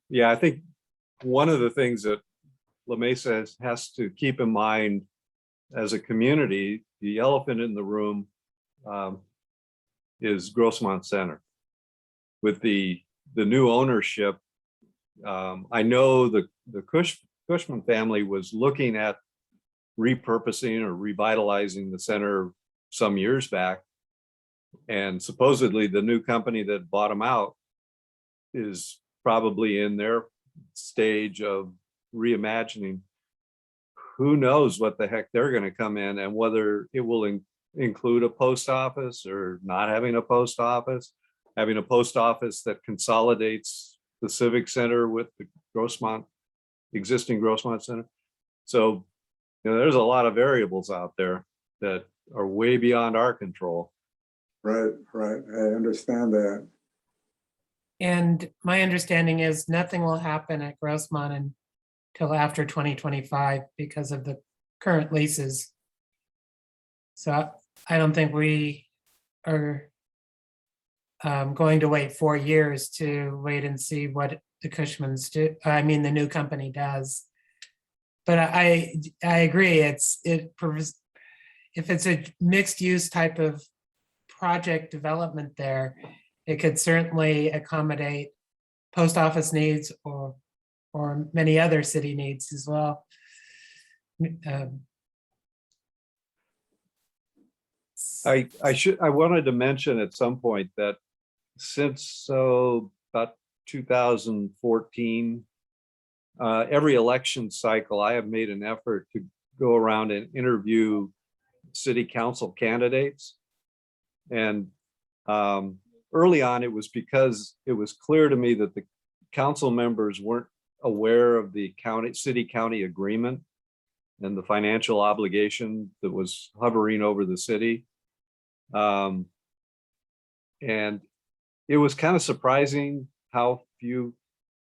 Yeah, I think one of the things that La Mesa has to keep in mind as a community, the elephant in the room is Grossmont Center. With the new ownership, I know the Cushman family was looking at repurposing or revitalizing the center some years back. And supposedly the new company that bought them out is probably in their stage of reimagining. Who knows what the heck they're going to come in, and whether it will include a post office or not having a post office, having a post office that consolidates the Civic Center with the existing Grossmont Center. So, there's a lot of variables out there that are way beyond our control. Right. I understand that. And my understanding is nothing will happen at Grossmont until after 2025 because of the current leases. So I don't think we are going to wait 4 years to wait and see what the Cushmans do. I mean, the new company does. But I agree. If it's a mixed use type of project development there, it could certainly accommodate post office needs or many other city needs as well. I wanted to mention at some point that since about 2014, every election cycle, I have made an effort to go around and interview city council candidates. And early on, it was because it was clear to me that the council members weren't aware of the city-county agreement. and the financial obligation that was hovering over the city. And it was kind of surprising how few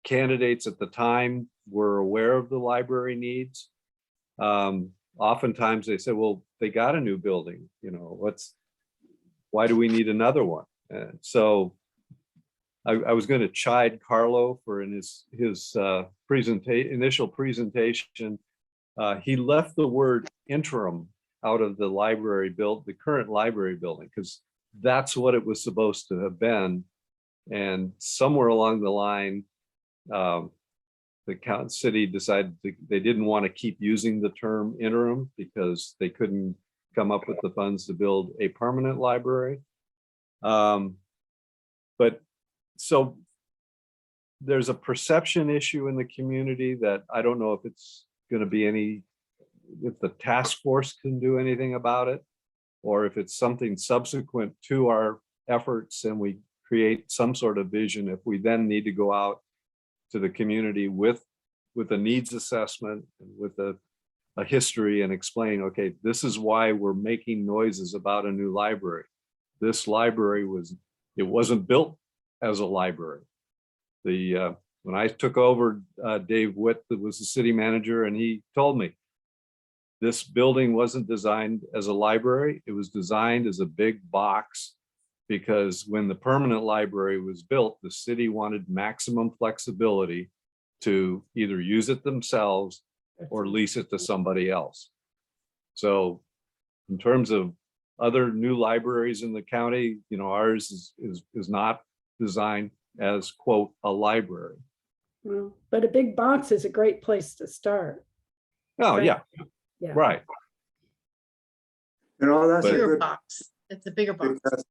candidates at the time were aware of the library needs. Oftentimes they said, well, they got a new building, you know, why do we need another one? And so I was going to chide Carlo for in his initial presentation. He left the word interim out of the the current library building, because that's what it was supposed to have been. And somewhere along the line, the city decided they didn't want to keep using the term interim because they couldn't come up with the funds to build a permanent library. But so there's a perception issue in the community that I don't know if it's going to be if the task force can do anything about it, or if it's something subsequent to our efforts and we create some sort of vision, if we then need to go out to the community with a needs assessment and with a history and explain, okay, this is why we're making noises about a new library. This library wasn't built as a library. When I took over, Dave Witt was the city manager, and he told me this building wasn't designed as a library. It was designed as a big box, because when the permanent library was built, the city wanted maximum flexibility to either use it themselves or lease it to somebody else. So in terms of other new libraries in the county, you know, ours is not designed as, quote, a library. Well, but a big box is a great place to start. Oh, Right. yeah, Yeah. right. You know, that's a Bigger good, box. It's a bigger box. because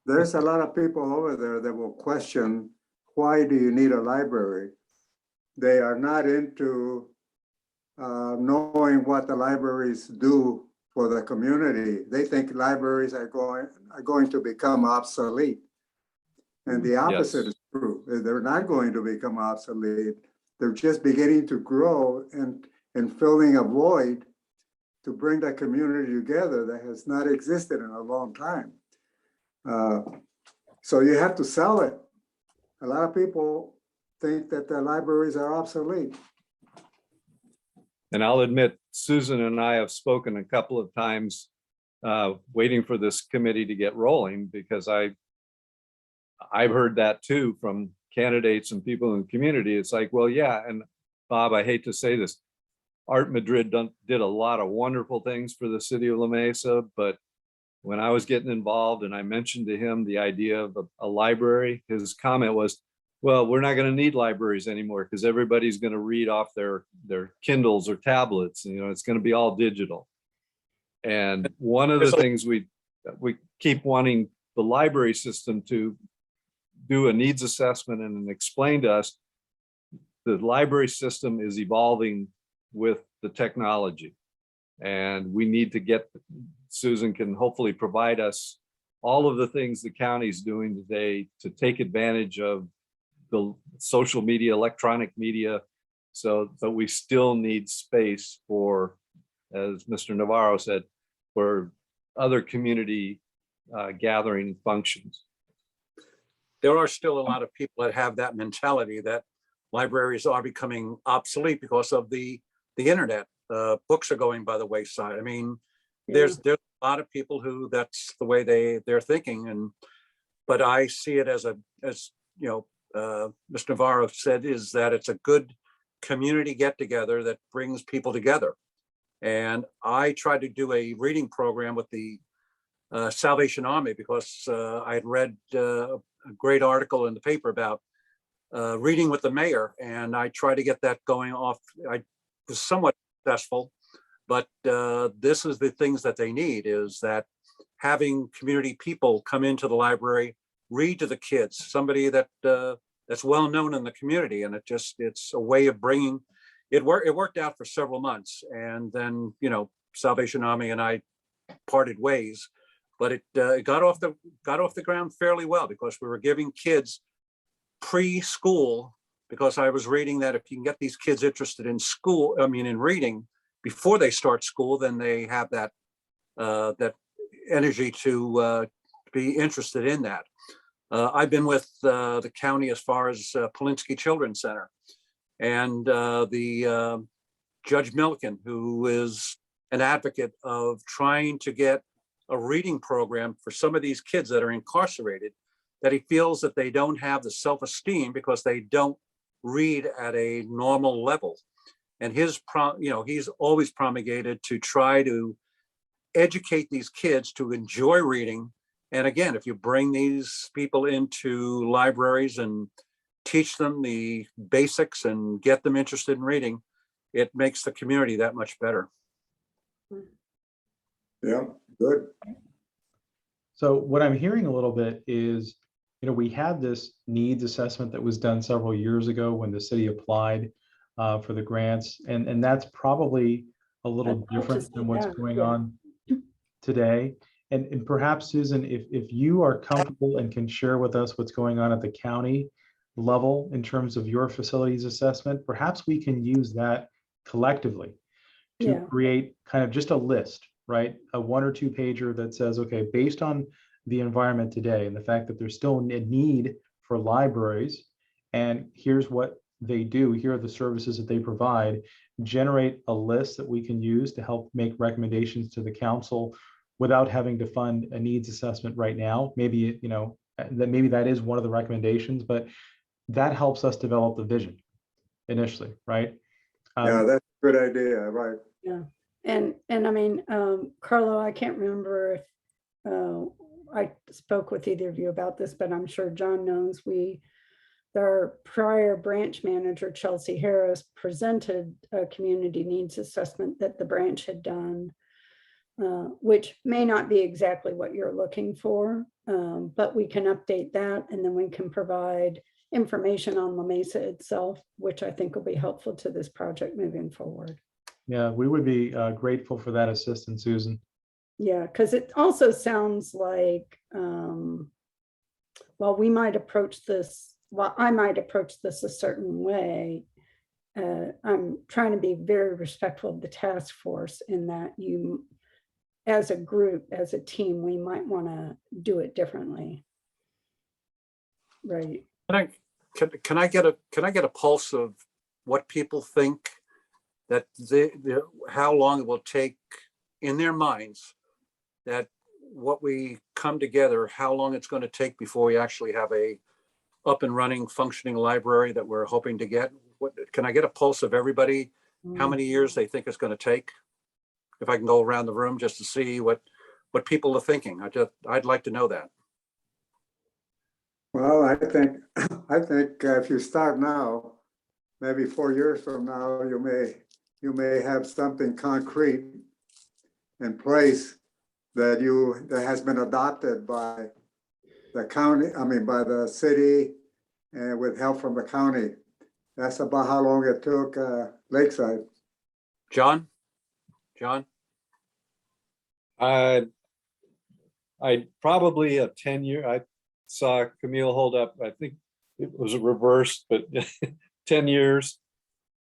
there's a lot of people over there that will question, why do you need a library? They are not into knowing what the libraries do for the community. They think libraries are going to become obsolete. And the opposite Yes. is true. They're not going to become obsolete. They're just beginning to grow and filling a void to bring the community together that has not existed in a long time. So you have to sell it. A lot of people think that the libraries are obsolete. And I'll admit, Susan and I have spoken a couple of times waiting for this committee to get rolling, because I've heard that too from candidates and people in the community. It's like, well, yeah, and Bob, I hate to say this, Art Madrid did a lot of wonderful things for the city of La Mesa, but when I was getting involved and I mentioned to him the idea of a library, his comment was, well, we're not going to need libraries anymore because everybody's going to read off their Kindles or tablets, and, you know, it's going to be all digital. And one of the things we keep wanting the library system to do a needs assessment and explain to us, the library system is evolving with the technology, and we need to get, Susan can hopefully provide us all of the things the county's doing today to take advantage of the social media, electronic media, so that we still need space for, as Mr. Navarro said, for other community gathering functions. There are still a lot of people that have that mentality that libraries are becoming obsolete because of the internet. Books are going by the wayside. I mean, there's a lot of people who that's the way they're thinking, but I see it as you know, Mr. Navarro said, is that it's a good community get together that brings people together. And I tried to do a reading program with the Salvation Army because I had read a great article in the paper about reading with the mayor, and I tried to get that going off. I was somewhat successful, but this is the things that they need, is that having community people come into the library, read to the kids, somebody that that's well known in the community, and it's a way of bringing it. It worked out for several months, and then, you know, Salvation Army and I parted ways, but it got off the ground fairly well, because we were giving kids preschool, because I was reading that if you can get these kids interested in school, I mean in reading, before they start school, then they have that that energy to be interested in that. I've been with the county as far as Polinsky Children's Center, and the Judge Milliken, who is an advocate of trying to get a reading program for some of these kids that are incarcerated, that he feels that they don't have the self-esteem because they don't read at a normal level. And he's always promulgated to try to educate these kids to enjoy reading. And again, if you bring these people into libraries and teach them the basics and get them interested in reading, it makes the community that much better. Yeah, good. So what I'm hearing a little bit is, we had this needs assessment that was done several years ago when the city applied for the grants, and that's probably a little different than what's going on today. And perhaps, Susan, if you are comfortable and can share with us what's going on at the county level in terms of your facilities assessment, perhaps we can use that collectively to create kind of just a list, right? A 1 or 2 pager that says, okay, based on the environment today and the fact that there's still a need for libraries, and here's what they do, here are the services that they provide, generate a list that we can use to help make recommendations to the council without having to fund a needs assessment right now. Maybe, maybe that is one of the recommendations, but that helps us develop the vision initially, right? Yeah, that's a good idea, right? Yeah, and I mean, Carlo, I can't remember if I spoke with either of you about this, but I'm sure John knows our prior branch manager, Chelsea Harris, presented a community needs assessment that the branch had done, which may not be exactly what you're looking for, but we can update that, and then we can provide information on La Mesa itself, which I think will be helpful to this project moving forward. Yeah, we would be grateful for that assistance, Susan. Yeah, because it also sounds like, well, we might approach this, well, I might approach this a certain way. I'm trying to be very respectful of the task force in that you, as a group, as a team, we might want to do it differently. Right. Can I get a pulse of what people think that how long it will take in their minds, that what we come together, how long it's going to take before we actually have a up and running functioning library that we're hoping to get? Can I get a pulse of everybody, how many years they think it's going to take? If I can go around the room just to see what people are thinking. I'd like to know that. Well, I think if you start now, maybe 4 years from now, you may have something concrete in place that has been adopted by the county, by the city, and with help from the county. That's about how long it took Lakeside. John? I'd probably a 10-year. I saw Camille hold up, I think it was reversed, but 10 years.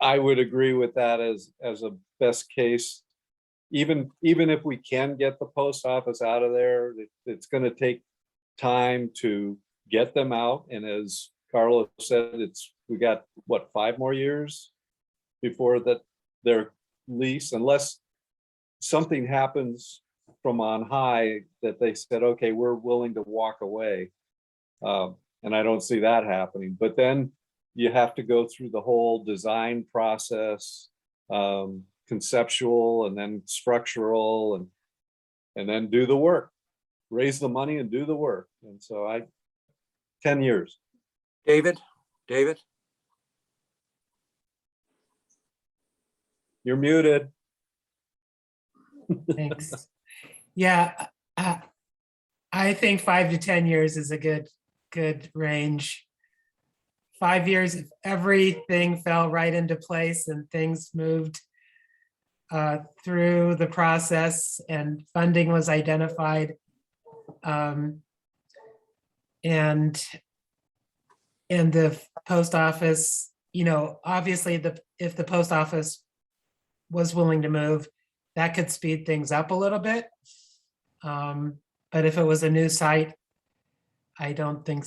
I would agree with that as a best case. Even if we can get the post office out of there, it's going to take time to get them out. And as Carlos said, we got what, 5 more years before their lease, unless something happens from on high that they said, okay, we're willing to walk away. And I don't see that happening. But then you have to go through the whole design process, conceptual and then structural, and then do the work, raise the money and do the work. And so 10 years. David? You're muted. Thanks. Yeah, I think 5 to 10 years is a good range. 5 years, if everything fell right into place and things moved through the process and funding was identified, and the post office, obviously if the post office was willing to move, that could speed things up a little bit. But if it was a new site, I don't think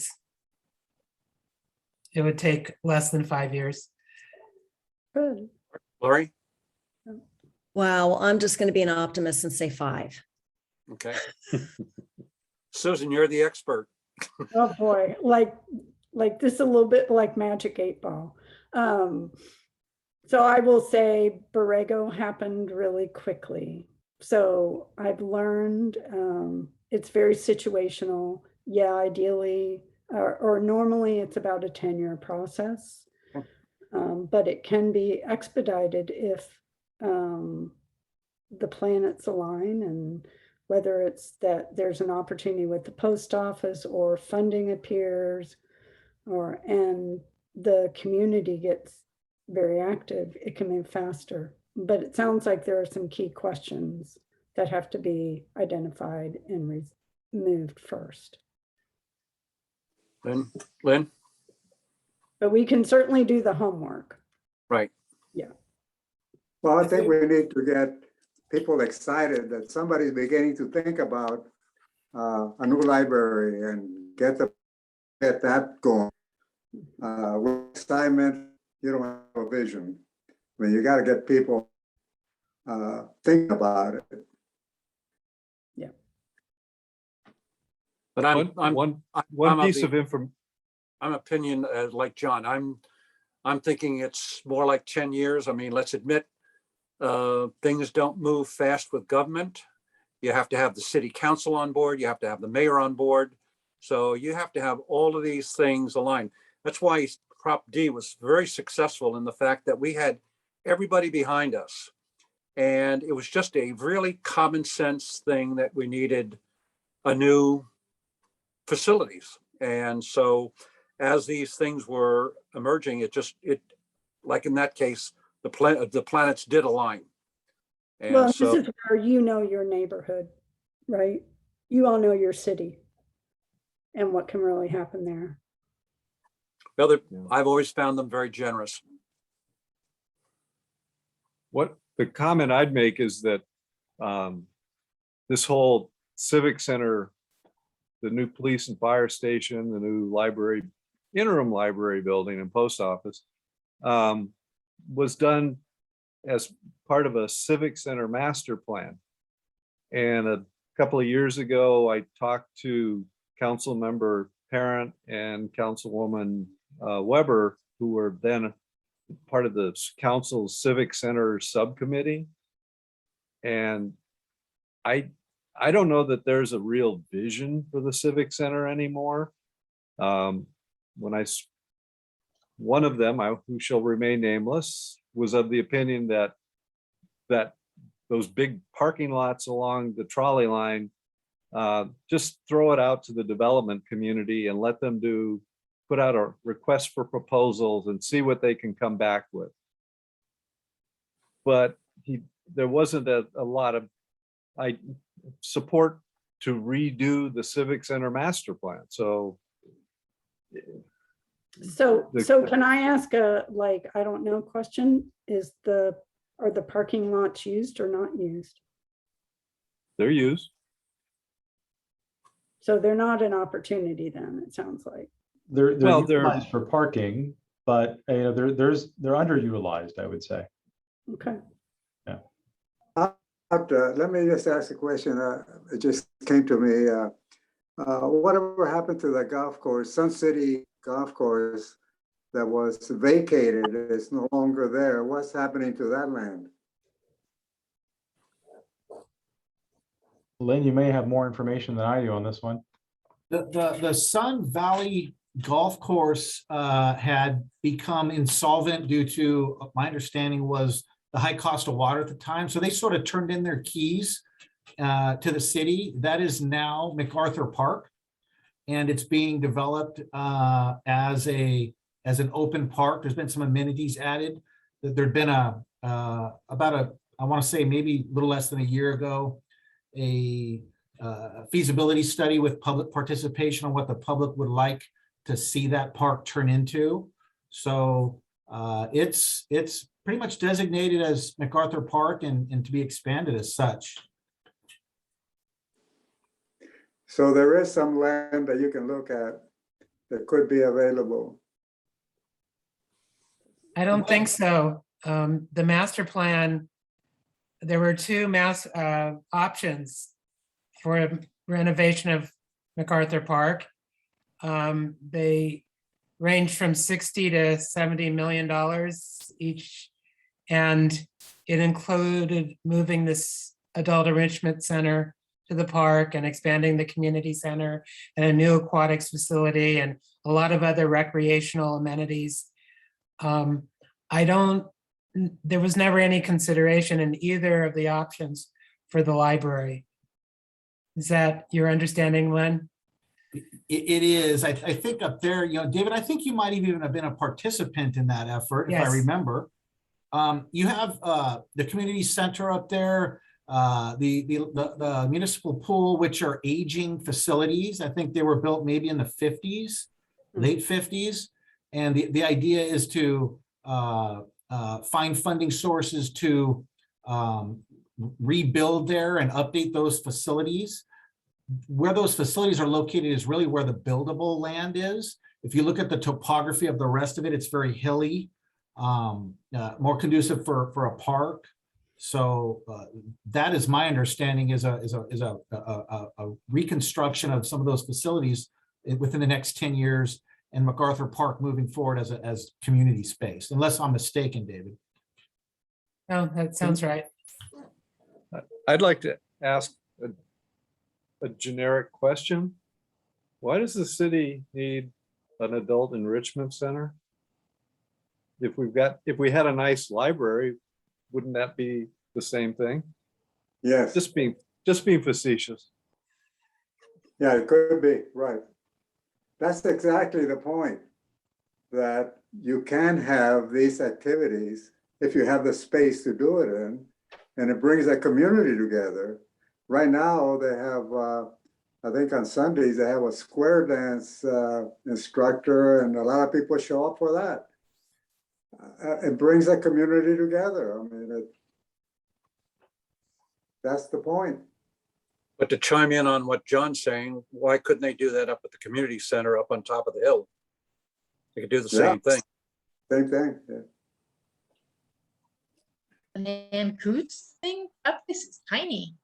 it would take less than 5 years. Good. Lori? Wow, I'm just going to be an optimist and say 5. Okay. Susan, you're the expert. Oh, boy, like this is a little bit like Magic 8 Ball. So I will say Borrego happened really quickly. So I've learned it's very situational. Yeah, ideally, or normally it's about a 10-year process. But it can be expedited if the planets align, and whether it's that there's an opportunity with the post office or funding appears, and the community gets very active, it can move faster. But it sounds like there are some key questions that have to be identified and moved first. Lynn? But we can certainly do the homework. Right. Yeah. Well, I think we need to get people excited that somebody's beginning to think about a new library and get that going. With excitement, you don't have a vision. I mean, you got to get people thinking about it. Yeah. But One piece of information. I'm opinion like John. I'm thinking it's more like 10 years. I mean, let's admit things don't move fast with government. You have to have the city council on board. You have to have the mayor on board. So you have to have all of these things aligned. That's why Prop D was very successful in the fact that we had everybody behind us. And it was just a really common sense thing that we needed a new facilities. And so as these things were emerging, it like in that case, the planets did align. And Well, so this is where you know your neighborhood, right? You all know your city and what can really happen there. well, I've always found them very generous. What the comment I'd make is that this whole Civic Center, the new police and fire station, the new library, interim library building and post office was done as part of a Civic Center master plan. And a couple of years ago, I talked to Council Member Parent and Councilwoman Weber, who were then part of the council's Civic Center subcommittee. And I don't know that there's a real vision for the Civic Center anymore. One of them, who shall remain nameless, was of the opinion that those big parking lots along the trolley line, just throw it out to the development community and let them put out a request for proposals and see what they can come back with. But there wasn't a lot of support to redo the Civic Center master plan. So can I ask a, I don't know question? Are the parking lots used or not used? they're used. So they're not an opportunity then, it sounds like. They're Well, they're- utilized for parking, but they're underutilized, I would say. Okay. Let me just ask a question. It just came to me. Whatever happened to the golf course, Sun City Golf Course that was vacated is no longer there. What's happening to that land? Lynn, you may have more information than I do on this one. The Sun Valley Golf Course had become insolvent due to, my understanding was, the high cost of water at the time. So they sort of turned in their keys to the city. That is now MacArthur Park, and it's being developed as an open park. There's been some amenities added. There'd been I want to say maybe a little less than a year ago, a feasibility study with public participation on what the public would like to see that park turn into. So It's pretty much designated as MacArthur Park and to be expanded as such. So there is some land that you can look at that could be available. I don't think so. The master plan, there were two options for renovation of MacArthur Park. They ranged from 60 to 70 million dollars each. And it included moving this adult enrichment center to the park and expanding the community center and a new aquatics facility and a lot of other recreational amenities. There was never any consideration in either of the options for the library. Is that your understanding, Lynn? It is. I think up there, David, I think you might even have been a participant in that effort, if I Yes. remember. You have the community center up there, the municipal pool, which are aging facilities. I think they were built maybe in the 50s, late 50s. And the idea is to find funding sources to rebuild there and update those facilities. Where those facilities are located is really where the buildable land is. If you look at the topography of the rest of it, it's very hilly, more conducive for a park. So that is my understanding is a reconstruction of some of those facilities within the next 10 years and MacArthur Park moving forward as community space, unless I'm mistaken, David. Oh, that sounds right. I'd like to ask a generic question. Why does the city need an adult enrichment center? If we had a nice library, wouldn't that be the same thing? Yes. Just being facetious. Yeah, it could be, right. That's exactly the point, that you can have these activities if you have the space to do it in, and it brings a community together. Right now, they have, I think on Sundays, they have a square dance instructor, and a lot of people show up for that. It brings a community together. I mean, that's the point. But to chime in on what John's saying, why couldn't they do that up at the community center up on top of the hill? They could do the same thing. Same thing, yeah. And then Coots thing, that place is tiny.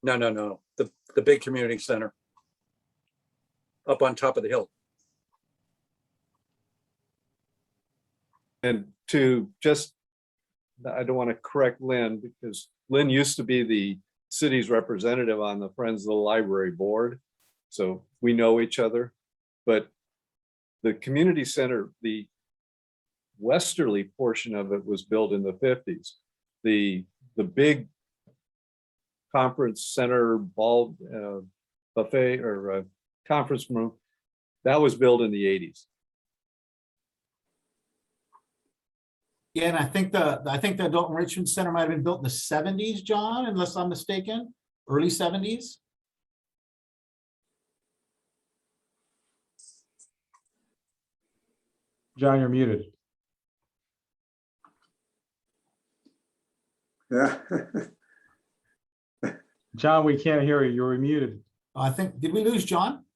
No. The big community center up on top of the hill. And to just, I don't want to correct Lynn, because Lynn used to be the city's representative on the Friends of the Library board. So we know each other, but the community center, the westerly portion of it was built in the 50s. The big conference center, ball buffet or conference room, that was built in the 80s. Yeah, and I think the Adult Enrichment Center might have been built in the 70s, John, unless I'm mistaken, early 70s. John, you're muted. Yeah. John, we can't hear you. You're muted. I think, did we lose John?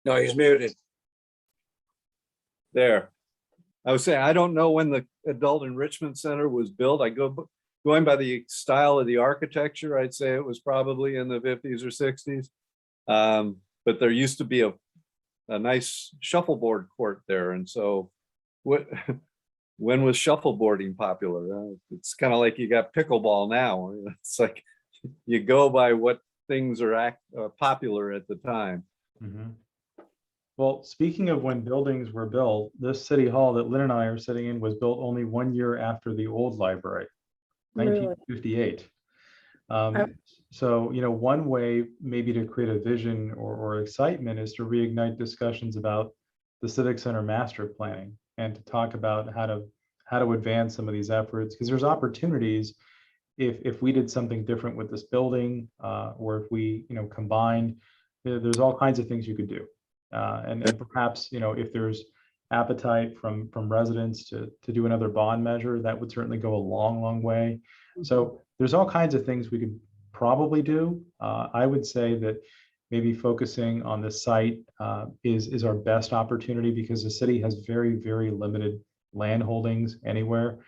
No, he's muted. There. I was saying, I don't know when the Adult Enrichment Center was built. Going by the style of the architecture, I'd say it was probably in the 50s or 60s. But there used to be a nice shuffleboard court there. And so when was shuffleboarding popular? It's kind of like you got pickleball now. It's like you go by what things are popular at the time. Mm-hmm. Well, speaking of when buildings were built, this city hall that Lynn and I are sitting in was built only 1 year after the old library, 1958. So, one way maybe to create a vision or excitement is to reignite discussions about the Civic Center master planning and to talk about how to advance some of these efforts, because there's opportunities if we did something different with this building, or if we combined, there's all kinds of things you could do. And perhaps, if there's appetite from residents to do another bond measure, that would certainly go a long way. So there's all kinds of things we could probably do. I would say that maybe focusing on the site is our best opportunity, because the city has very limited land holdings anywhere.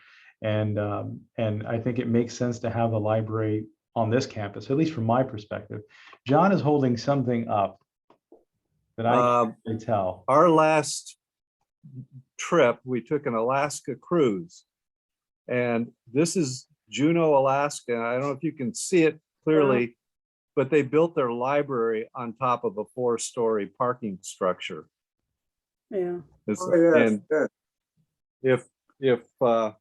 And I think it makes sense to have the library on this campus, at least from my perspective. John is holding something up that I can't really tell. Our last trip, we took an Alaska cruise, and this is Juneau, Alaska. I don't know if you can see it clearly, but they built their library on top of a 4-story parking structure. Yeah. And if the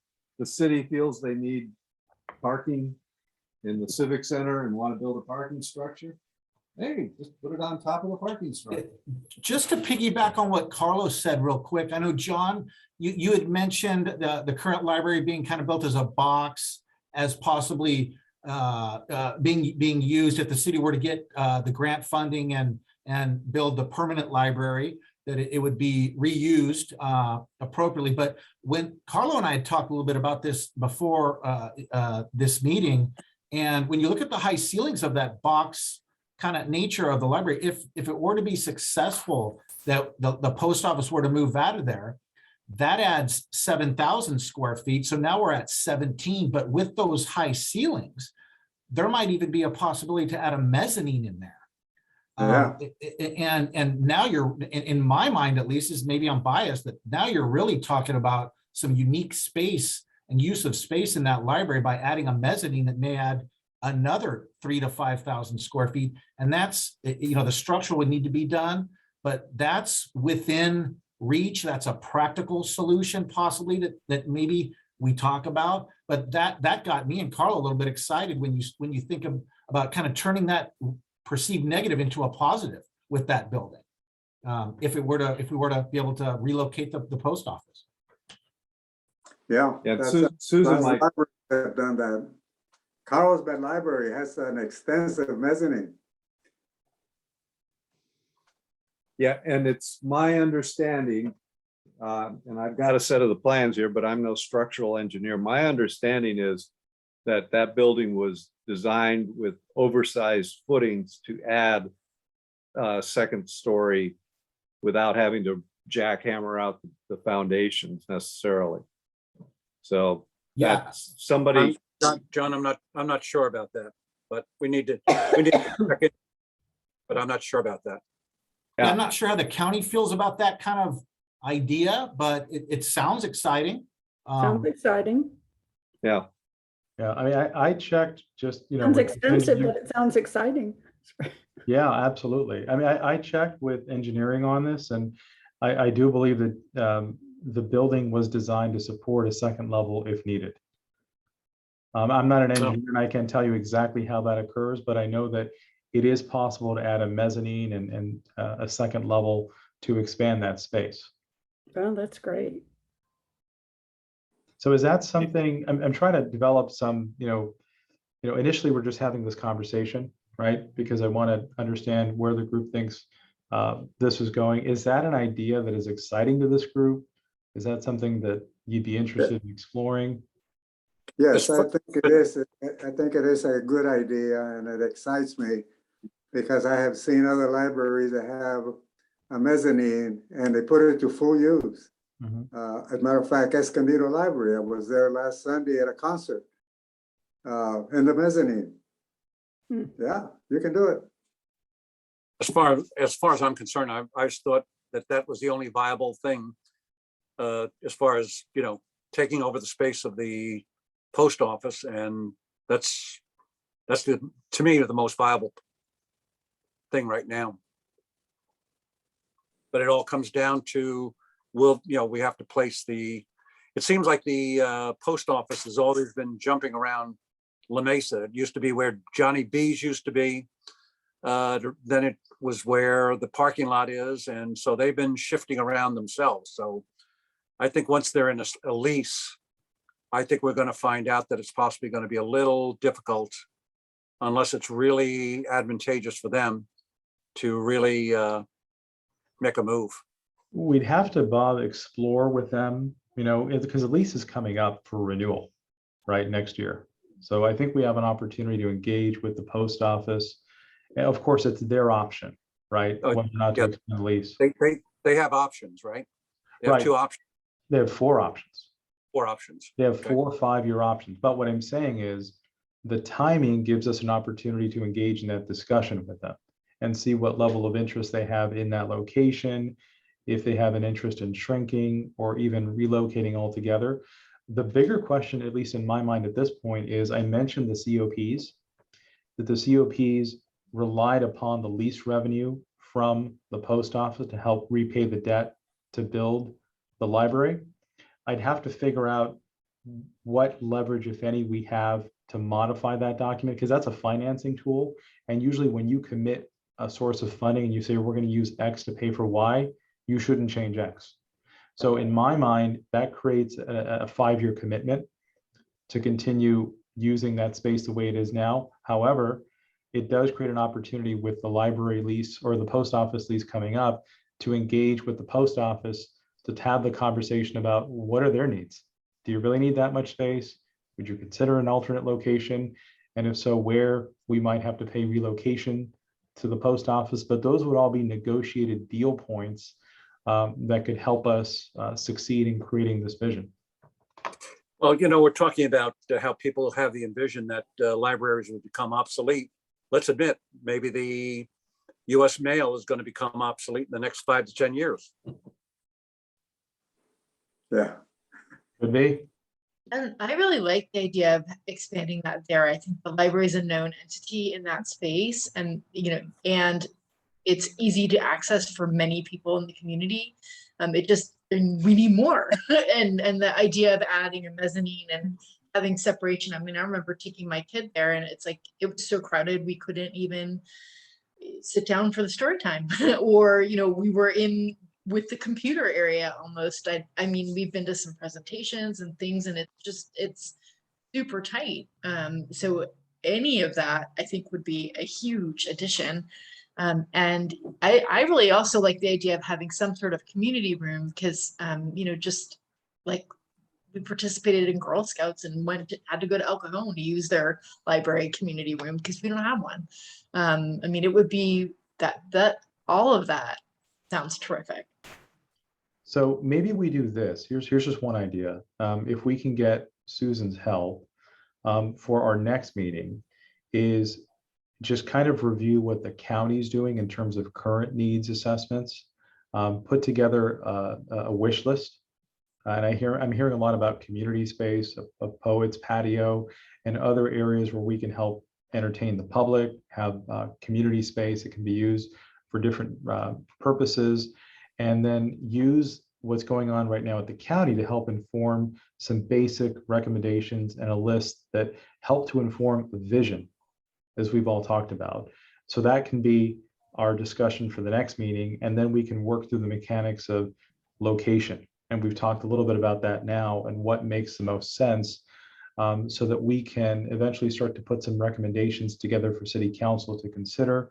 city feels they need parking in the Civic Center and want to build a parking structure, hey, just put it on top of the parking structure. Just to piggyback on what Carlos said real quick, I know, John, you had mentioned the current library being kind of built as a box, as possibly being used if the city were to get the grant funding and build the permanent library, that it would be reused appropriately. But when Carlo and I had talked a little bit about this before this meeting, and when you look at the high ceilings of that box kind of nature of the library, if it were to be successful, that the post office were to move out of there, that adds 7,000 square feet. So now we're at 17, but with those high ceilings, there might even be a possibility to add a mezzanine in there. And now you're, in my mind at least, is maybe I'm biased, that now you're really talking about some unique space and use of space in that library by adding a mezzanine that may add another 3,000 to 5,000 square feet. And that's, the structure would need to be done, but that's within reach. That's a practical solution possibly that maybe we talk about. But that got me and Carl a little bit excited when you think about kind of turning that perceived negative into a positive with that building. If we were to be able to relocate the post office. Yeah, Susan might have done that. Carlsbad Library has an extensive mezzanine. Yeah, and it's my understanding, and I've got a set of the plans here, but I'm no structural engineer. My understanding is that that building was designed with oversized footings to add a second story without having to jackhammer out the foundations necessarily. So Yeah, somebody. John, I'm not sure about that, but we need to check it. But I'm not sure about that. Yeah, I'm not sure how the county feels about that kind of idea, but it sounds exciting. Sounds exciting. Yeah. Yeah, I mean, I checked just, Sounds with expensive, but it sounds exciting. Yeah, absolutely. I mean, I checked with engineering on this, and I do believe that the building was designed to support a second level if needed. I'm not an engineer and I can't tell you exactly how that occurs, but I know that it is possible to add a mezzanine and a second level to expand that space. Oh, that's great. So is that something, I'm trying to develop some, initially we're just having this conversation, right? Because I want to understand where the group thinks this is going. Is that an idea that is exciting to this group? Is that something that you'd be interested in exploring? Yes, I think it is. I think it is a good idea, and it excites me because I have seen other libraries that have a mezzanine and they put it to full use. As a matter of fact, Escondido Library, I was there last Sunday at a concert in the mezzanine. Yeah, you can do it. As far as I'm concerned, I just thought that was the only viable thing as far as, taking over the space of the post office, and that's to me the most viable thing right now. But it all comes down to, we have to place it seems like the post office has always been jumping around La Mesa. It used to be where Johnny B's used to be. Then it was where the parking lot is. And so they've been shifting around themselves. So I think once they're in a lease, I think we're going to find out that it's possibly going to be a little difficult, unless it's really advantageous for them to really make a move. We'd have to, Bob, explore with them, because the lease is coming up for renewal, right, next year. So I think we have an opportunity to engage with the post office. And of course, it's their option, right? Oh, Whether or not to yeah. extend the lease. They have options, right? They have Right. two options, They have 4 options. 4 options. They have Okay. 4 5-year options. But what I'm saying is the timing gives us an opportunity to engage in that discussion with them and see what level of interest they have in that location, if they have an interest in shrinking or even relocating altogether. The bigger question, at least in my mind at this point, is I mentioned the COPs, that the COPs relied upon the lease revenue from the post office to help repay the debt to build the library. I'd have to figure out what leverage, if any, we have to modify that document, because that's a financing tool. And usually when you commit a source of funding and you say, we're going to use X to pay for Y, you shouldn't change X. So in my mind, that creates a 5-year commitment to continue using that space the way it is now. However, it does create an opportunity with the library lease or the post office lease coming up to engage with the post office to have the conversation about what are their needs. Do you really need that much space? Would you consider an alternate location? And if so, where we might have to pay relocation to the post office, but those would all be negotiated deal points that could help us succeed in creating this vision. Well, we're talking about how people have the envision that libraries would become obsolete. Let's admit, maybe the US mail is going to become obsolete in the next 5 to 10 years. Yeah. Could be. And I really like the idea of expanding that there. I think the library is a known entity in that space, and and it's easy to access for many people in the community. We need more. and the idea of adding a mezzanine and having separation. I mean, I remember taking my kid there and it's like, it was so crowded, we couldn't even sit down for the story time. Or, we were in with the computer area almost. I mean, we've been to some presentations and things, and it's super tight. So any of that I think would be a huge addition. And I really also like the idea of having some sort of community room, because just like we participated in Girl Scouts and had to go to El Cajon to use their library community room because we don't have one. I mean, it would be that all of that sounds terrific. So maybe we do this. Here's just one idea. If we can get Susan's help for our next meeting, is just kind of review what the county's doing in terms of current needs assessments, put together a wish list. And I'm hearing a lot about community space, a poet's patio, and other areas where we can help entertain the public, have community space that can be used for different purposes, and then use what's going on right now at the county to help inform some basic recommendations and a list that help to inform the vision, as we've all talked about. So that can be our discussion for the next meeting, and then we can work through the mechanics of location. And we've talked a little bit about that now and what makes the most sense, so that we can eventually start to put some recommendations together for city council to consider,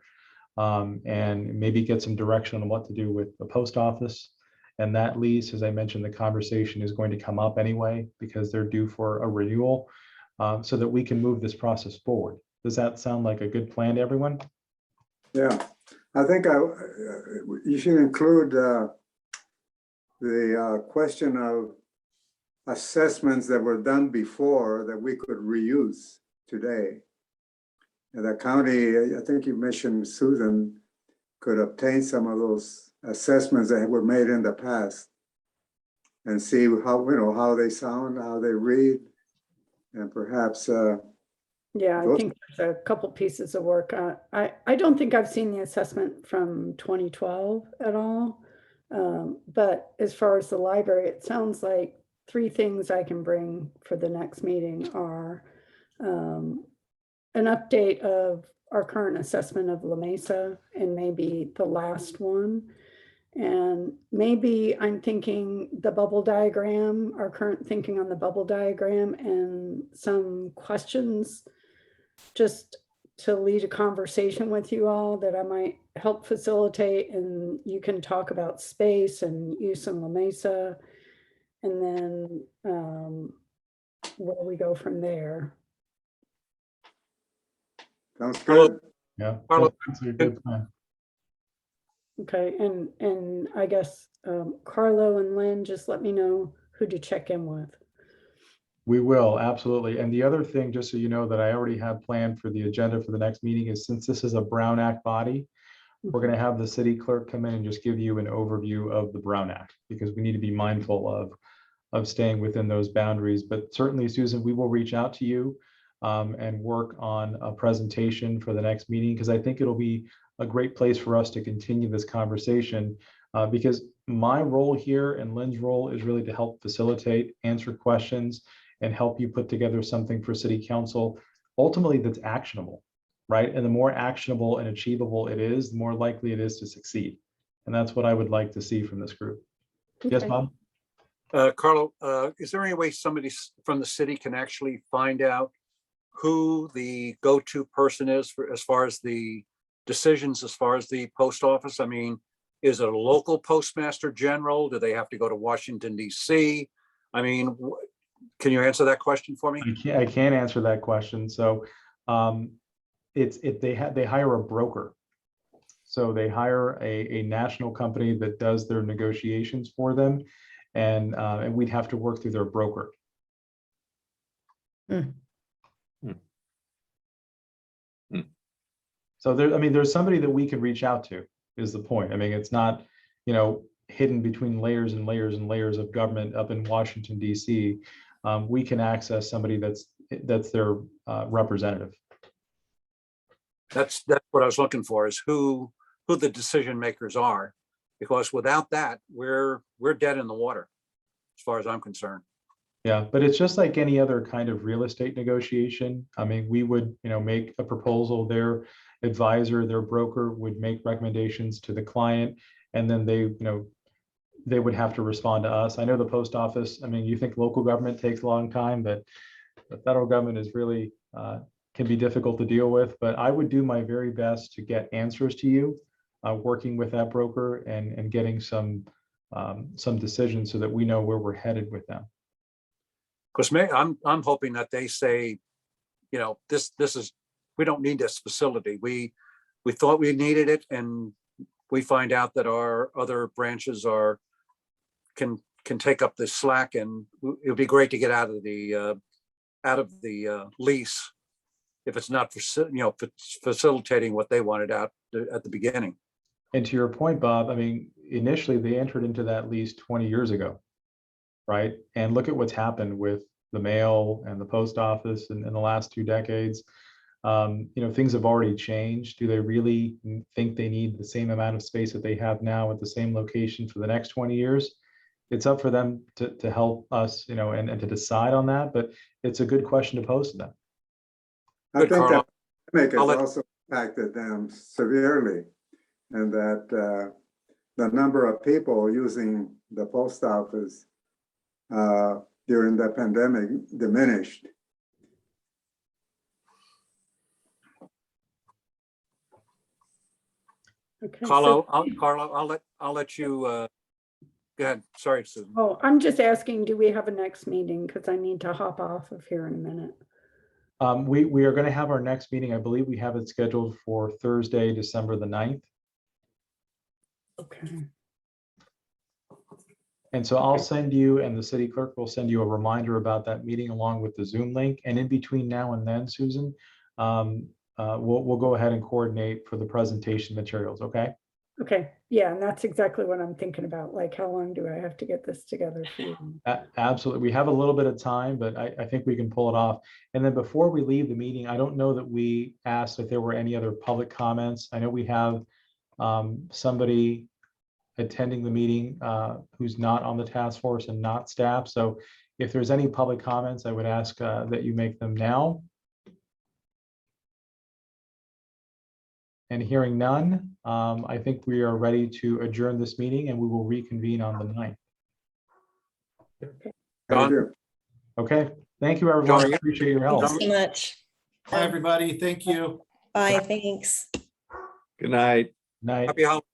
and maybe get some direction on what to do with the post office. And that lease, as I mentioned, the conversation is going to come up anyway because they're due for a renewal, so that we can move this process forward. Does that sound like a good plan to everyone? Yeah, I think you should include the question of assessments that were done before that we could reuse today. And the county, I think you mentioned Susan, could obtain some of those assessments that were made in the past and see how they sound, how they read, and perhaps yeah, I think there's a couple pieces of work. I don't think I've seen the assessment from 2012 at all. But as far as the library, it sounds like 3 things I can bring for the next meeting are an update of our current assessment of La Mesa and maybe the last one. And maybe I'm thinking the bubble diagram, our current thinking on the bubble diagram, and some questions just to lead a conversation with you all that I might help facilitate, and you can talk about space and use in La Mesa. And then where we go from there. Sounds good. Yeah, Carlo, that's a good plan. Okay, and I guess Carlo and Lynn, just let me know who to check in with. We will, absolutely. And the other thing, just so you know, that I already have planned for the agenda for the next meeting is, since this is a Brown Act body, we're going to have the city clerk come in and just give you an overview of the Brown Act, because we need to be mindful of staying within those boundaries. But certainly, Susan, we will reach out to you and work on a presentation for the next meeting, because I think it'll be a great place for us to continue this conversation, because my role here and Lynn's role is really to help facilitate, answer questions, and help you put together something for city council, ultimately that's actionable, right? And the more actionable and achievable it is, the more likely it is to succeed. And that's what I would like to see from this group. Yes, Okay. Bob? Carlo, is there any way somebody from the city can actually find out who the go-to person is for, as far as the decisions, as far as the post office? I mean, is it a local postmaster general? Do they have to go to Washington, D.C.? I mean, can you answer that question for me? I can't answer that question. So they hire a broker. So they hire a national company that does their negotiations for them, and we'd have to work through their broker. So there, I mean, there's somebody that we can reach out to, is the point. I mean, it's not, hidden between layers and layers and layers of government up in Washington, D.C. We can access somebody that's their representative. That's what I was looking for, is who the decision makers are, because without that, we're dead in the water, as far as I'm concerned. Yeah, but it's just like any other kind of real estate negotiation. I mean, we would, make a proposal. Their advisor, their broker would make recommendations to the client, and then they would have to respond to us. I know the post office, I mean, you think local government takes a long time, but the federal government is really can be difficult to deal with. But I would do my very best to get answers to you, working with that broker and getting some decisions so that we know where we're headed with them. Because I'm hoping that they say, this is, we don't need this facility. We thought we needed it, and we find out that our other branches can take up the slack, and it would be great to get out of the lease if it's not facilitating what they wanted out at the beginning. And to your point, Bob, I mean, initially they entered into that lease 20 years ago, right? And look at what's happened with the mail and the post office in the last 2 decades. Things have already changed. Do they really think they need the same amount of space that they have now at the same location for the next 20 years? It's up for them to help us, and to decide on that. But it's a good question to pose to them. I Good, think Carlo. that pandemic has also impacted them severely, and that the number of people using the post office during the pandemic diminished. Okay. Carlo, so- I'll let you go ahead. Sorry, Susan. Oh, I'm just asking, do we have a next meeting? Because I need to hop off of here in a minute. We are going to have our next meeting. I believe we have it scheduled for Thursday, December the 9th. Okay. And so I'll send you, and the city clerk will send you a reminder about that meeting along with the Zoom link. And in between now and then, Susan, we'll go ahead and coordinate for the presentation materials. Okay. Okay. Yeah, and that's exactly what I'm thinking about. Like, how long do I have to get this together for you? Absolutely. We have a little bit of time, but I think we can pull it off. And then before we leave the meeting, I don't know that we asked if there were any other public comments. I know we have somebody attending the meeting who's not on the task force and not staff. So if there's any public comments, I would ask that you make them now. And hearing none, I think we are ready to adjourn this meeting, and we will reconvene on the 9th. Thank you. Okay. Thank you, everyone. I appreciate your help. Thanks so much. Hi, everybody. Thank you. Bye, thanks. Good night. Night. Happy holidays.